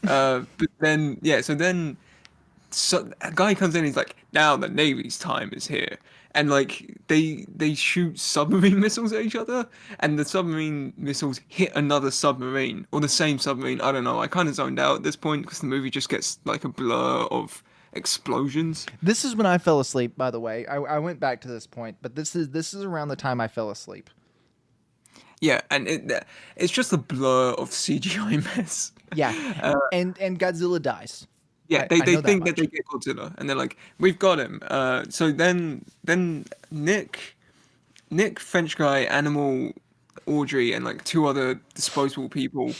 But then, so a guy comes in, he's like, now the Navy's time is here. And like, they shoot submarine missiles at each other, and the submarine missiles hit another submarine, or the same submarine. I don't know. I kind of zoned out at this point because the movie just gets like a blur of explosions. This is when I fell asleep, by the way. I went back to this point, but this is around the time I fell asleep. Yeah, and it's just a blur of CGI mess. Yeah, and Godzilla dies. Yeah, they think that they get Godzilla, and they're like, "We've got him." So then Nick, French guy, Animal, Audrey, and like 2 other disposable people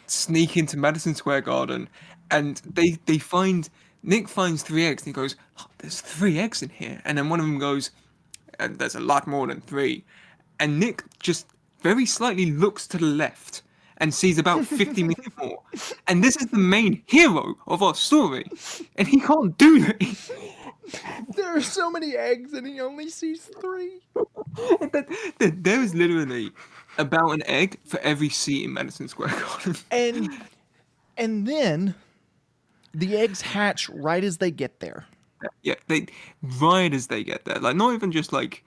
sneak into Madison Square Garden, and Nick finds 3 eggs, and he goes, "Oh, there's 3 eggs in here," and then one of them goes, "And there's a lot more than 3." And Nick just very slightly looks to the left and sees about 50 million more. And this is the main hero of our story. And he can't do that. There are so many eggs and he only sees 3. There is literally about an egg for every seat in Madison Square Garden. And then the eggs hatch right as they get there. Yeah, right as they get there. Like, not even just like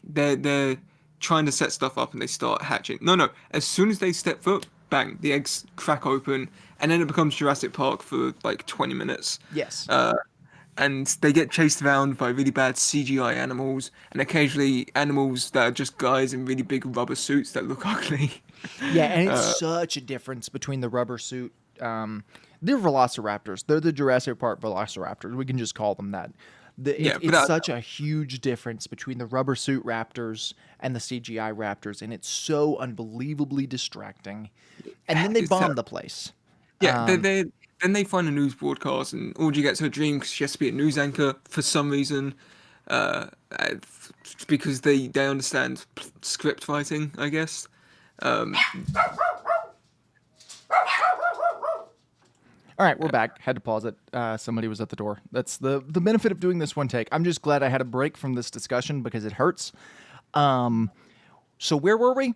they're trying to set stuff up and they start hatching. No. As soon as they step foot, bang, the eggs crack open, and then it becomes Jurassic Park for like 20 minutes. Yes. and they get chased around by really bad CGI animals, and occasionally animals that are just guys in really big rubber suits that look ugly. Yeah, and it's Uh, such a difference between the rubber suit. They're velociraptors. They're the Jurassic Park velociraptors. We can just call them that. yeah, but It's such a huge difference between the rubber suit raptors and the CGI raptors, and it's so unbelievably distracting. And then they it's bomb the place. yeah, they then they find a news broadcast, and Audrey gets her dream because she has to be a news anchor for some reason, uh, uh, because they understand script writing, I guess. Um, All right, we're back. Had to pause it. Somebody was at the door. That's the benefit of doing this one take. I'm just glad I had a break from this discussion because it hurts. So where were we?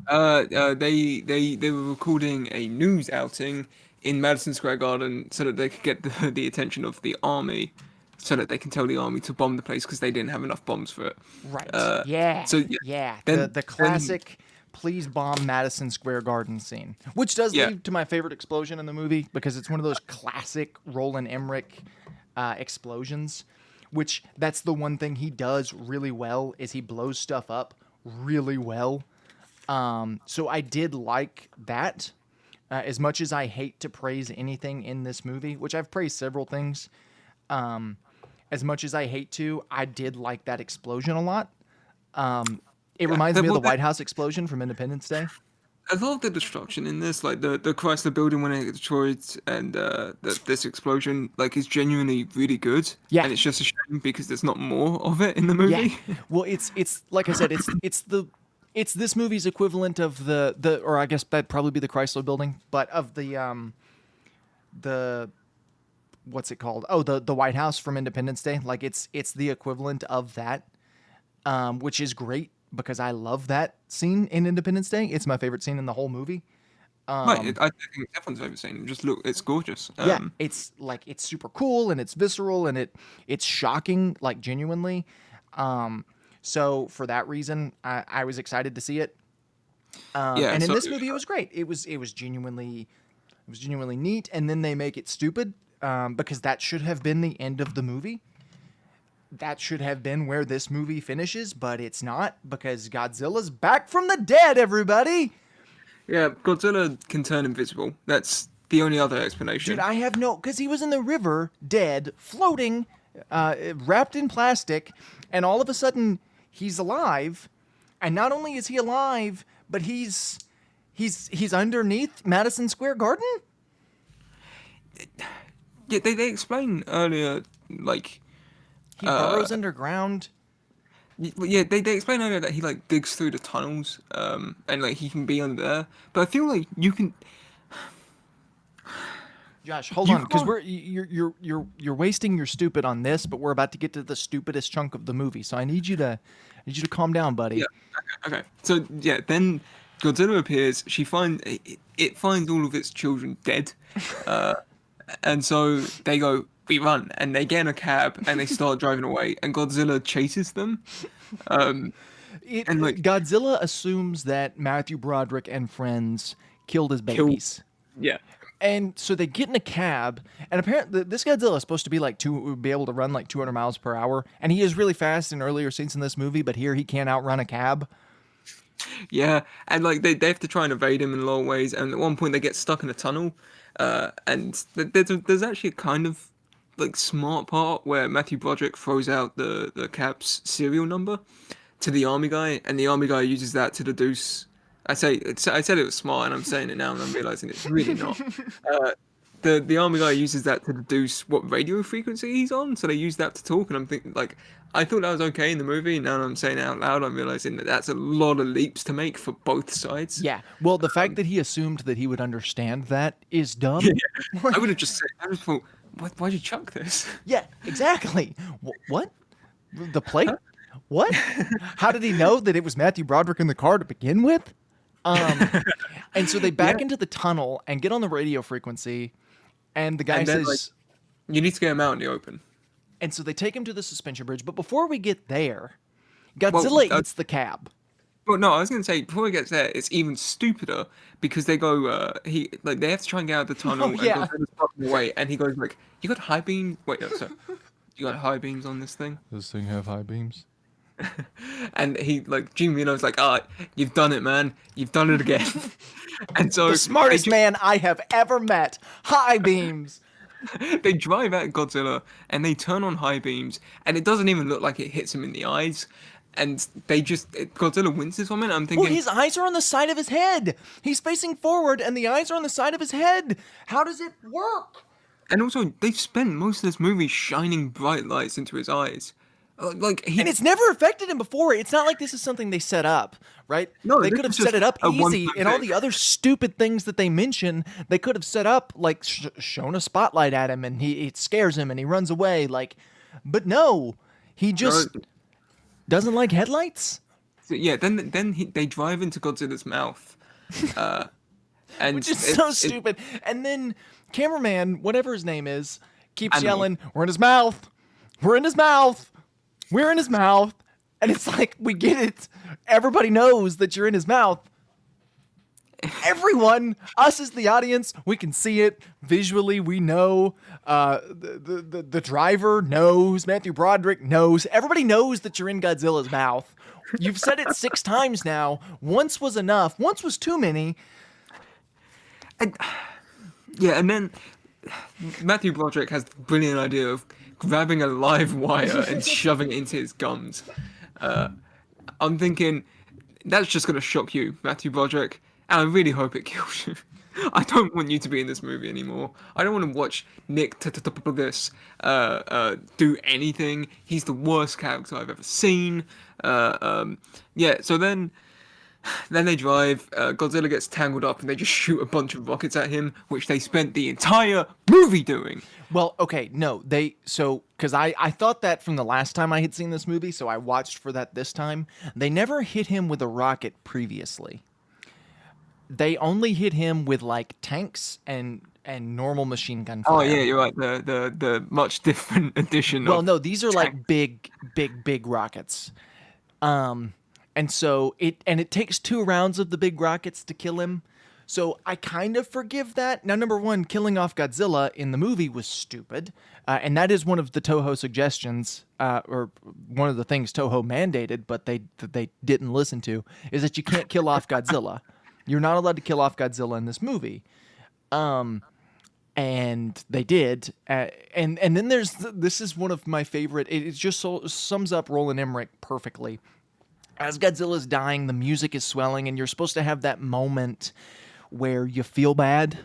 they were recording a news outing in Madison Square Garden so that they could get the attention of the army, so that they can tell the army to bomb the place because they didn't have enough bombs for it. Right. Uh, Yeah. so yeah, Yeah. then The then classic please bomb Madison Square Garden scene, which does yeah. lead to my favorite explosion in the movie because it's one of those classic Roland Emmerich explosions, which that's the one thing he does really well is he blows stuff up really well. So I did like that. As much as I hate to praise anything in this movie, which I've praised several things, as much as I hate to, I did like that explosion a lot. It reminds me of Well, the White House explosion from Independence Day. a lot of the destruction in this, like the Chrysler Building when it gets destroyed, and this explosion, like is genuinely really good. Yeah. And it's just a shame because there's not more of it in the Yeah. movie. Well, it's like I said, it's this movie's equivalent of the or I guess that'd probably be the Chrysler Building, but of the what's it called? Oh, the White House from Independence Day. Like it's the equivalent of that, which is great because I love that scene in Independence Day. It's my favorite scene in the whole movie. Right, I think everyone's ever seen. Just look, it's gorgeous. Yeah, it's like it's super cool and it's visceral and it's shocking, like genuinely. So for that reason, I was excited to see it. Yeah. And in So this movie, it was great. It was genuinely neat. And then they make it stupid because that should have been the end of the movie. That should have been where this movie finishes, but it's not because Godzilla's back from the dead. Everybody. yeah, Godzilla can turn invisible. That's the only other explanation. Dude, I have no, because he was in the river, dead, floating, wrapped in plastic, and all of a sudden he's alive. And not only is he alive, but he's underneath Madison Square Garden. Yeah, they explain earlier, like, He burrows underground. yeah, they explain earlier that he like digs through the tunnels, and like he can be under there. But I feel like you can. Josh, hold You on, because can't- you're wasting your stupid on this, but we're about to get to the stupidest chunk of the movie, so I need you to calm down, buddy. Yeah. Okay. So yeah, then Godzilla appears. It finds all of its children dead, and so they go, "We run," and they get in a cab and they start driving away. And Godzilla chases them. And like Godzilla assumes that Matthew Broderick and friends killed his babies. yeah, And so they get in a cab, and apparently this Godzilla is supposed to be be able to run like 200 miles per hour, and he is really fast in earlier scenes in this movie, but here he can't outrun a cab. yeah, and like they have to try and evade him in a lot of ways. And at one point they get stuck in a tunnel, and there's actually a kind of like smart part where Matthew Broderick throws out the cab's serial number to the army guy, and the army guy uses that to deduce. I said it was smart, and I'm saying it now, and I'm realizing it's really not. The army guy uses that to deduce what radio frequency he's on, so they use that to talk. And I'm thinking, like, I thought that was okay in the movie. Now that I'm saying it out loud, I'm realizing that that's a lot of leaps to make for both sides. Yeah. Well, the fact that he assumed that he would understand that is dumb. I would have just said, I just thought, why'd you chuck this? Yeah, exactly. What? The plate? What? How did he know that it was Matthew Broderick in the car to begin with? And so they back into the tunnel and get on the radio frequency, and the guy And then, says, You need to get him out in the open. and so they take him to the suspension bridge. But before we get there, Godzilla Well, eats the cab. Well, no, I was gonna say before he gets there, it's even stupider because they go, they have to try and get out of the Oh tunnel, and yeah. Godzilla's blocking the way, and he goes like, "You got high beam? Wait, no, sorry, you got high beams on this thing?" Does this thing have high beams? And he like Gene Reno's like, "Ah, you've done it, man. You've done it again." And The so smartest man I have ever met. High beams. they drive at Godzilla and they turn on high beams, and it doesn't even look like it hits him in the eyes. And Godzilla winces from it. I'm Well, thinking, his eyes are on the side of his head. He's facing forward, and the eyes are on the side of his head. How does it work? and also they've spent most of this movie shining bright lights into his eyes. Like And he, it's never affected him before. It's not like this is something they set up, right? no, They this could have is just set it up a easy, one-time and all thing. the other stupid things that they mention, they could have set up like shown a spotlight at him, and it scares him, and he runs away. Like, but no, he just No, doesn't like headlights, so, yeah, they drive into Godzilla's mouth, and which is so stupid. And then cameraman, whatever his name is, keeps Animal. yelling, "We're in his mouth! We're in his mouth! We're in his mouth!" And it's like, we get it. Everybody knows that you're in his mouth. Everyone, us as the audience, we can see it visually. We know. The driver knows. Matthew Broderick knows. Everybody knows that you're in Godzilla's mouth. You've said it 6 times now. Once was enough. Once was too many. Yeah, and then Matthew Broderick has the brilliant idea of grabbing a live wire and shoving it into his gums. I'm thinking that's just gonna shock you, Matthew Broderick, and I really hope it kills you. I don't want you to be in this movie anymore. I don't want to watch Nick this do anything. He's the worst character I've ever seen. Yeah, so then they drive. Godzilla gets tangled up, and they just shoot a bunch of rockets at him, which they spent the entire movie doing. Well, okay, no, because I thought that from the last time I had seen this movie, so I watched for that this time. They never hit him with a rocket previously. They only hit him with like tanks and normal machine gun fire. Oh yeah, you're right. The much different edition. Well, of no, these are like tank. big rockets. And so it takes 2 rounds of the big rockets to kill him. So I kind of forgive that. Now, number one, killing off Godzilla in the movie was stupid. And that is one of the Toho suggestions, or one of the things Toho mandated, but they didn't listen to, is that you can't kill off Godzilla. You're not allowed to kill off Godzilla in this movie. And they did. And then this is one of my favorite. It just sums up Roland Emmerich perfectly. As Godzilla's dying, the music is swelling, and you're supposed to have that moment where you feel bad.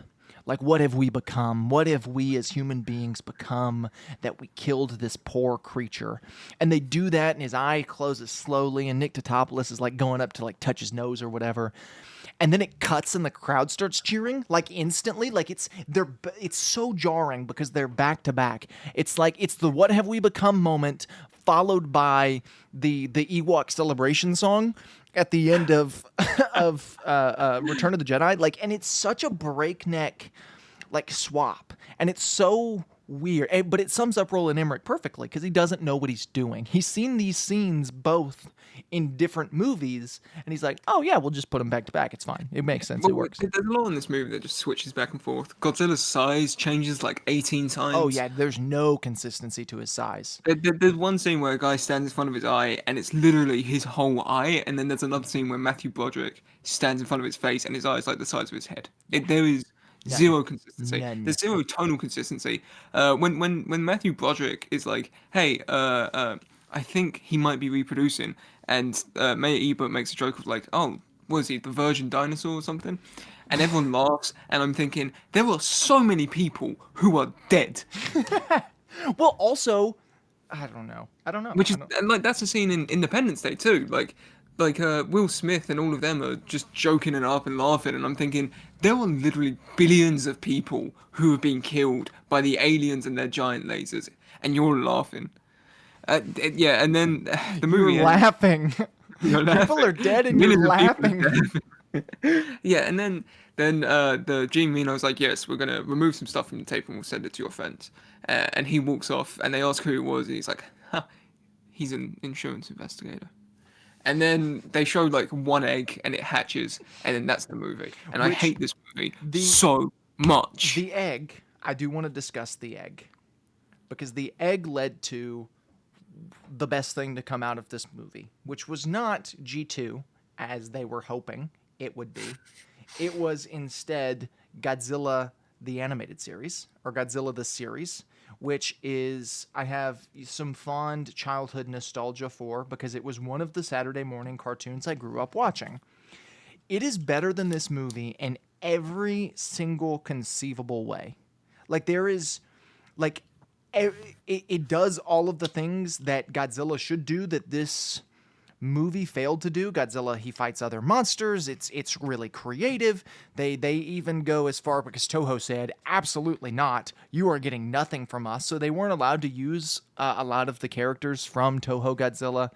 Like, what have we become? What have we as human beings become that we killed this poor creature? And they do that, and his eye closes slowly, and Nick Totopoulos is like going up to like touch his nose or whatever. And then it cuts, and the crowd starts cheering like instantly. Like it's so jarring because they're back to back. It's like it's the "What have we become" moment followed by the Ewok celebration song at the end of Return of the Jedi. Like, and it's such a breakneck like swap, and it's so weird. But it sums up Roland Emmerich perfectly because he doesn't know what he's doing. He's seen these scenes both in different movies, and he's like, "Oh yeah, we'll just put them back to back. It's fine. It makes sense. It works." There's a lot in this movie that just switches back and forth. Godzilla's size changes like 18 times. Oh yeah, there's no consistency to his size. There's one scene where a guy stands in front of his eye, and it's literally his whole eye. And then there's another scene where Matthew Broderick stands in front of his face, and his eye is like the size of his head. There is zero consistency. None. There's zero tonal consistency. When Matthew Broderick is like, "Hey, I think he might be reproducing," and Mayor Ebert makes a joke of like, "Oh, was he the virgin dinosaur or something?" And everyone laughs, and I'm thinking there are so many people who are dead. Well, also, I don't know. Which is and like that's a scene in Independence Day too. Like Will Smith and all of them are just joking and up and laughing, and I'm thinking there are literally billions of people who have been killed by the aliens and their giant lasers, and you're laughing. Yeah, and then the movie. You're laughing. You're laughing. People are dead, and Millions you're of people are laughing. Yeah, and then the Gene Reno's like, "Yes, we're gonna remove some stuff from the tape and we'll send it to your friends." And he walks off, and they ask who it was, and he's like, "Huh, he's an insurance investigator." and then they show like one egg and it hatches, and then that's the movie. And I Which hate this movie the so much. the egg, I do want to discuss the egg because the egg led to the best thing to come out of this movie, which was not G2 as they were hoping it would be. It was instead Godzilla the animated series or Godzilla the series, which is I have some fond childhood nostalgia for because it was one of the Saturday morning cartoons I grew up watching. It is better than this movie in every single conceivable way. Like there is like it does all of the things that Godzilla should do that this movie failed to do. Godzilla, he fights other monsters. It's really creative. They even go as far because Toho said absolutely not. You are getting nothing from us. So they weren't allowed to use a lot of the characters from Toho Godzilla.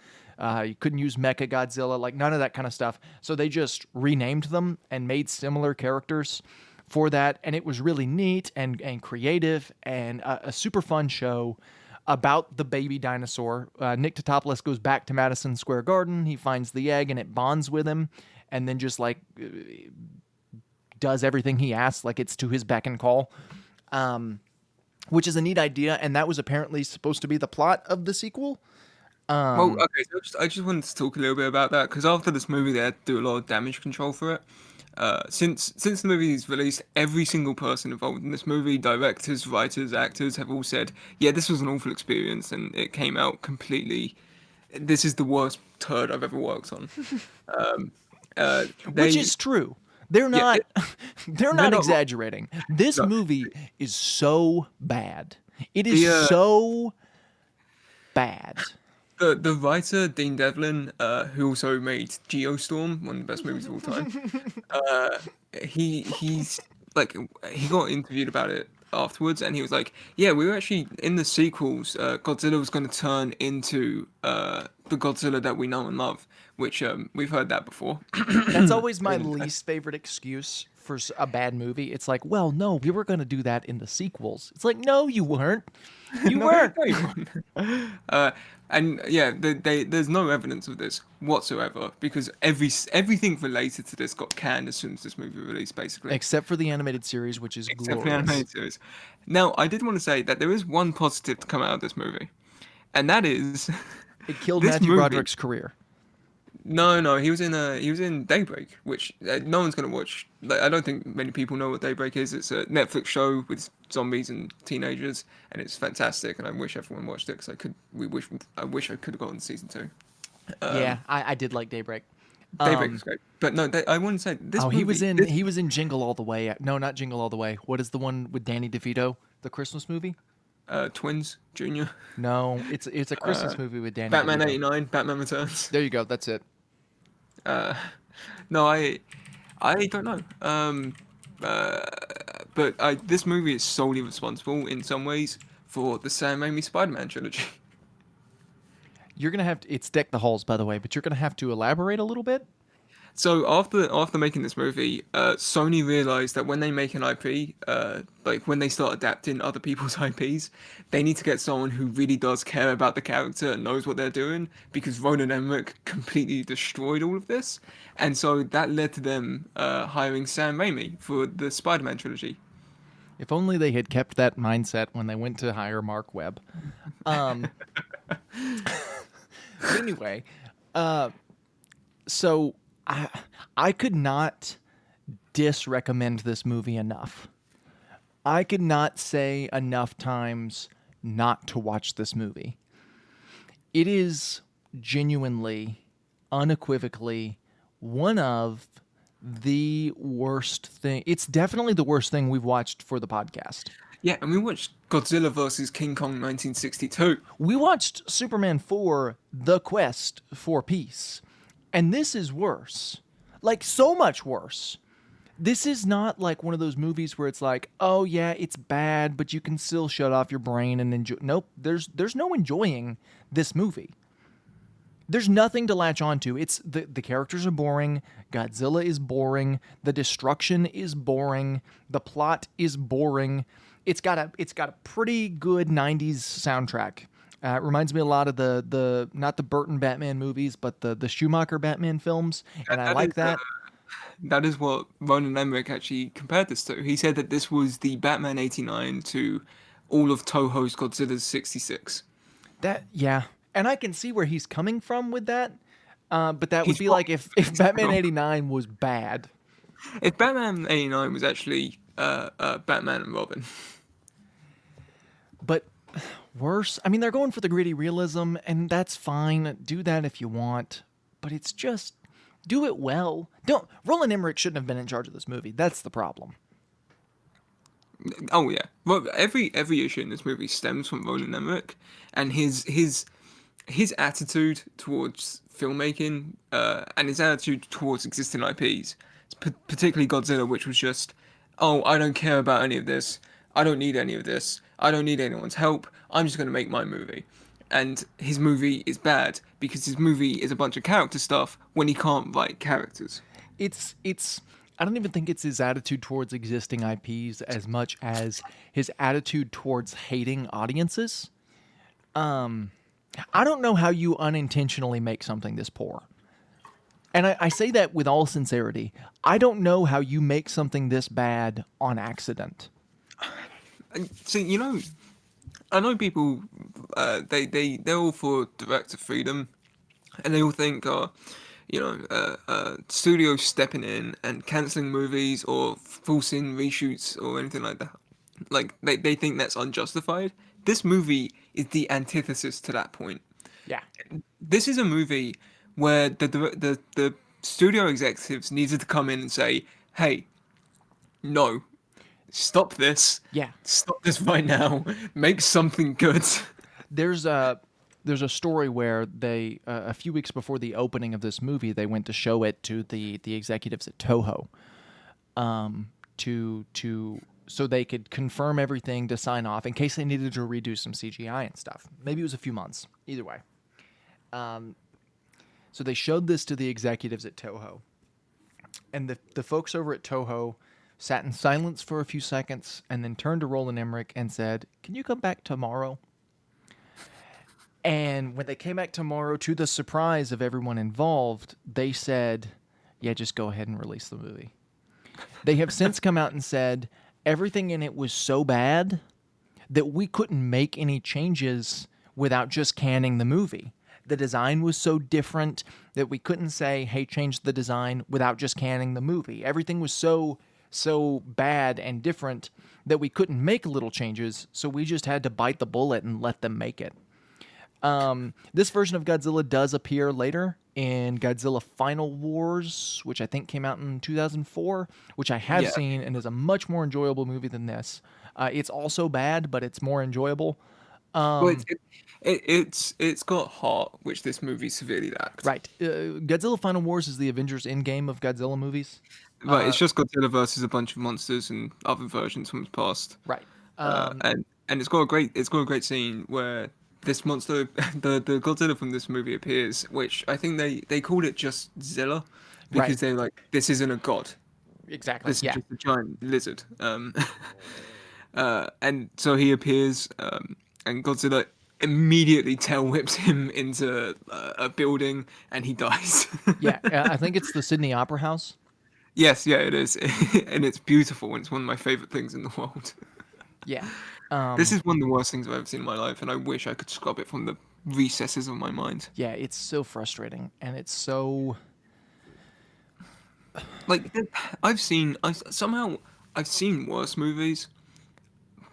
You couldn't use Mecha Godzilla, like none of that kind of stuff. So they just renamed them and made similar characters for that. And it was really neat and creative and a super fun show about the baby dinosaur. Nick Totopoulos goes back to Madison Square Garden. He finds the egg and it bonds with him and then just like does everything he asks, like it's to his beck and call, which is a neat idea. And that was apparently supposed to be the plot of the sequel. Well, okay, so I just wanted to talk a little bit about that because after this movie, they had to do a lot of damage control for it. Since the movie is released, every single person involved in this movie, directors, writers, actors, have all said, "Yeah, this was an awful experience, and it came out completely. This is the worst turd I've ever worked on." Which is true. They're yeah, not they're not not exaggerating. This no, movie is so bad. It is the so bad. the writer Dean Devlin, who also made Geostorm, one of the best movies of all time. He's like he got interviewed about it afterwards, and he was like, "Yeah, we were actually in the sequels. Godzilla was going to turn into the Godzilla that we know and love, which we've heard that before." That's always my And, least favorite excuse for a bad movie. It's like, well, no, we were going to do that in the sequels. It's like, no, you weren't. You no, weren't. no, you won't. And yeah, there's no evidence of this whatsoever because everything related to this got canned as soon as this movie released, basically. Except for the animated series, which is Except for the glorious. animated series. Now, I did want to say that there is one positive to come out of this movie, and that is It killed this Matthew movie. Broderick's career. No, he was in Daybreak, which no one's gonna watch. Like, I don't think many people know what Daybreak is. It's a Netflix show with zombies and teenagers, and it's fantastic. And I wish everyone watched it because I wish I could have gotten season 2. Yeah, I did like Daybreak. Daybreak was great, but no, I want to say this. Oh, movie, he was in Jingle All the Way. No, not Jingle All the Way. What is the one with Danny DeVito? The Christmas movie? Twins Junior, No, it's a Christmas movie with Danny Batman DeVito. '89, Batman Returns. There you go. That's it. No, I don't know. But this movie is solely responsible in some ways for the Sam Raimi Spider-Man trilogy. You're gonna have to. It's Deck the Halls, by the way, but you're gonna have to elaborate a little bit. So after making this movie, Sony realized that when they make an IP, like when they start adapting other people's IPs, they need to get someone who really does care about the character and knows what they're doing, because Roland Emmerich completely destroyed all of this, and so that led to them hiring Sam Raimi for the Spider-Man trilogy. If only they had kept that mindset when they went to hire Mark Webb. Anyway, so I could not disrecommend this movie enough. I could not say enough times not to watch this movie. It is genuinely, unequivocally one of the worst thing. It's definitely the worst thing we've watched for the podcast. Yeah, and we watched Godzilla vs. King Kong 1962. We watched Superman 4, The Quest for Peace. And this is worse. Like, so much worse. This is not like one of those movies where it's like, oh yeah, it's bad, but you can still shut off your brain and enjoy. Nope, there's no enjoying this movie. There's nothing to latch onto. It's the characters are boring. Godzilla is boring. The destruction is boring. The plot is boring. It's got a pretty good 90s soundtrack. It reminds me a lot of the not the Burton Batman movies, but the Schumacher Batman films, and I That like is that. that is what Roland Emmerich actually compared this to. He said that this was the Batman '89 to all of Toho's Godzilla's '66. That yeah, and I can see where he's coming from with that. But that would He's be wrong. like if Batman '89 was bad. If Batman '89 was actually Batman and Robin, But worse. I mean, they're going for the gritty realism, and that's fine. Do that if you want, but it's just do it well. Don't Roland Emmerich shouldn't have been in charge of this movie. That's the problem. oh yeah, well, every issue in this movie stems from Roland Emmerich and his attitude towards filmmaking and his attitude towards existing IPs, particularly Godzilla, which was just, oh, I don't care about any of this. I don't need any of this. I don't need anyone's help. I'm just going to make my movie. And his movie is bad because his movie is a bunch of character stuff when he can't write characters. It's I don't even think it's his attitude towards existing IPs as much as his attitude towards hating audiences. I don't know how you unintentionally make something this poor. And I say that with all sincerity. I don't know how you make something this bad on accident. And see, I know people, they're all for director freedom, and they all think, studios stepping in and canceling movies or forcing reshoots or anything like that. Like they think that's unjustified. This movie is the antithesis to that point. Yeah. This is a movie where the studio executives needed to come in and say, "Hey, no, Yeah. stop this right now, make something good." There's a story where they a few weeks before the opening of this movie, they went to show it to the executives at Toho, to so they could confirm everything to sign off in case they needed to redo some CGI and stuff. Maybe it was a few months. Either way, so they showed this to the executives at Toho, and the folks over at Toho sat in silence for a few seconds and then turned to Roland Emmerich and said, "Can you come back tomorrow?" And when they came back tomorrow, to the surprise of everyone involved, they said, "Yeah, just go ahead and release the movie." They have since come out and said everything in it was so bad that we couldn't make any changes without just canning the movie. The design was so different that we couldn't say, "Hey, change the design," without just canning the movie. Everything was so bad and different that we couldn't make little changes, so we just had to bite the bullet and let them make it. This version of Godzilla does appear later in Godzilla Final Wars, which I think came out in 2004, which I have Yeah. seen and is a much more enjoyable movie than this. It's also bad, but it's more enjoyable. Well, it's got heart, which this movie severely lacked. Right. Godzilla Final Wars is the Avengers Endgame of Godzilla movies. Right, it's just Godzilla versus a bunch of monsters and other versions from the past. Right. And it's got a great scene where this monster, the Godzilla from this movie appears, which I think they called it just Zilla, because Right. they're like, this isn't a god, Exactly. this is Yeah. just a giant lizard. And so he appears, and Godzilla immediately tail whips him into a building, and he dies. Yeah. I think it's the Sydney Opera House. Yes, yeah, it is, and it's beautiful, and it's one of my favorite things in the world. Yeah. This is one of the worst things I've ever seen in my life, and I wish I could scrub it from the recesses of my mind. Yeah. It's so frustrating, and it's so. Like, I've seen worse movies,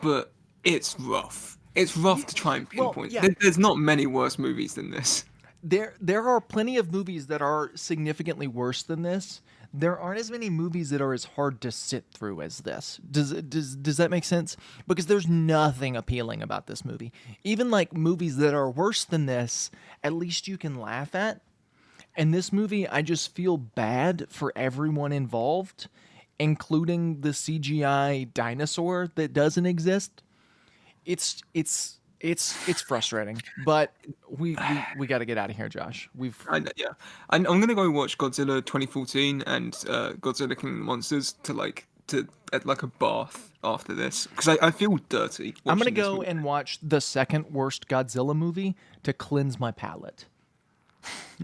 but it's rough. It's rough to try and Well, pinpoint. yeah. There's not many worse movies than this. There are plenty of movies that are significantly worse than this. There aren't as many movies that are as hard to sit through as this. Does that make sense? Because there's nothing appealing about this movie. Even like movies that are worse than this, at least you can laugh at. And this movie, I just feel bad for everyone involved, including the CGI dinosaur that doesn't exist. It's frustrating, but we got to get out of here, Josh. Yeah, I'm gonna go watch Godzilla 2014 and Godzilla King of the Monsters to like to at like a bath after this because I feel dirty I'm gonna watching this go movie. and watch the second worst Godzilla movie to cleanse my palate.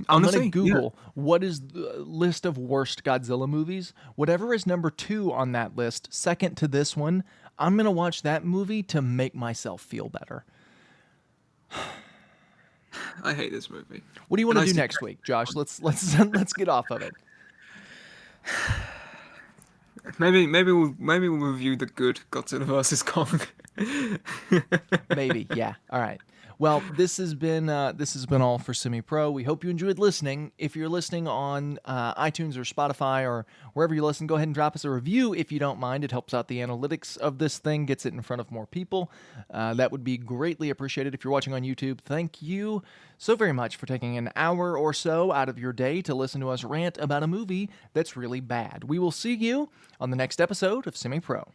I'm gonna Honestly, yeah. Google what is the list of worst Godzilla movies. Whatever is number 2 on that list, second to this one, I'm gonna watch that movie to make myself feel better. I hate this movie. What do you want And to I do see next week, Josh? Let's get off of it. maybe we'll review the good Godzilla versus Kong. Maybe, yeah. All right. Well, this has been all for Semi Pro. We hope you enjoyed listening. If you're listening on iTunes or Spotify or wherever you listen, go ahead and drop us a review if you don't mind. It helps out the analytics of this thing, gets it in front of more people. That would be greatly appreciated. If you're watching on YouTube, thank you so very much for taking an hour or so out of your day to listen to us rant about a movie that's really bad. We will see you on the next episode of Semi Pro.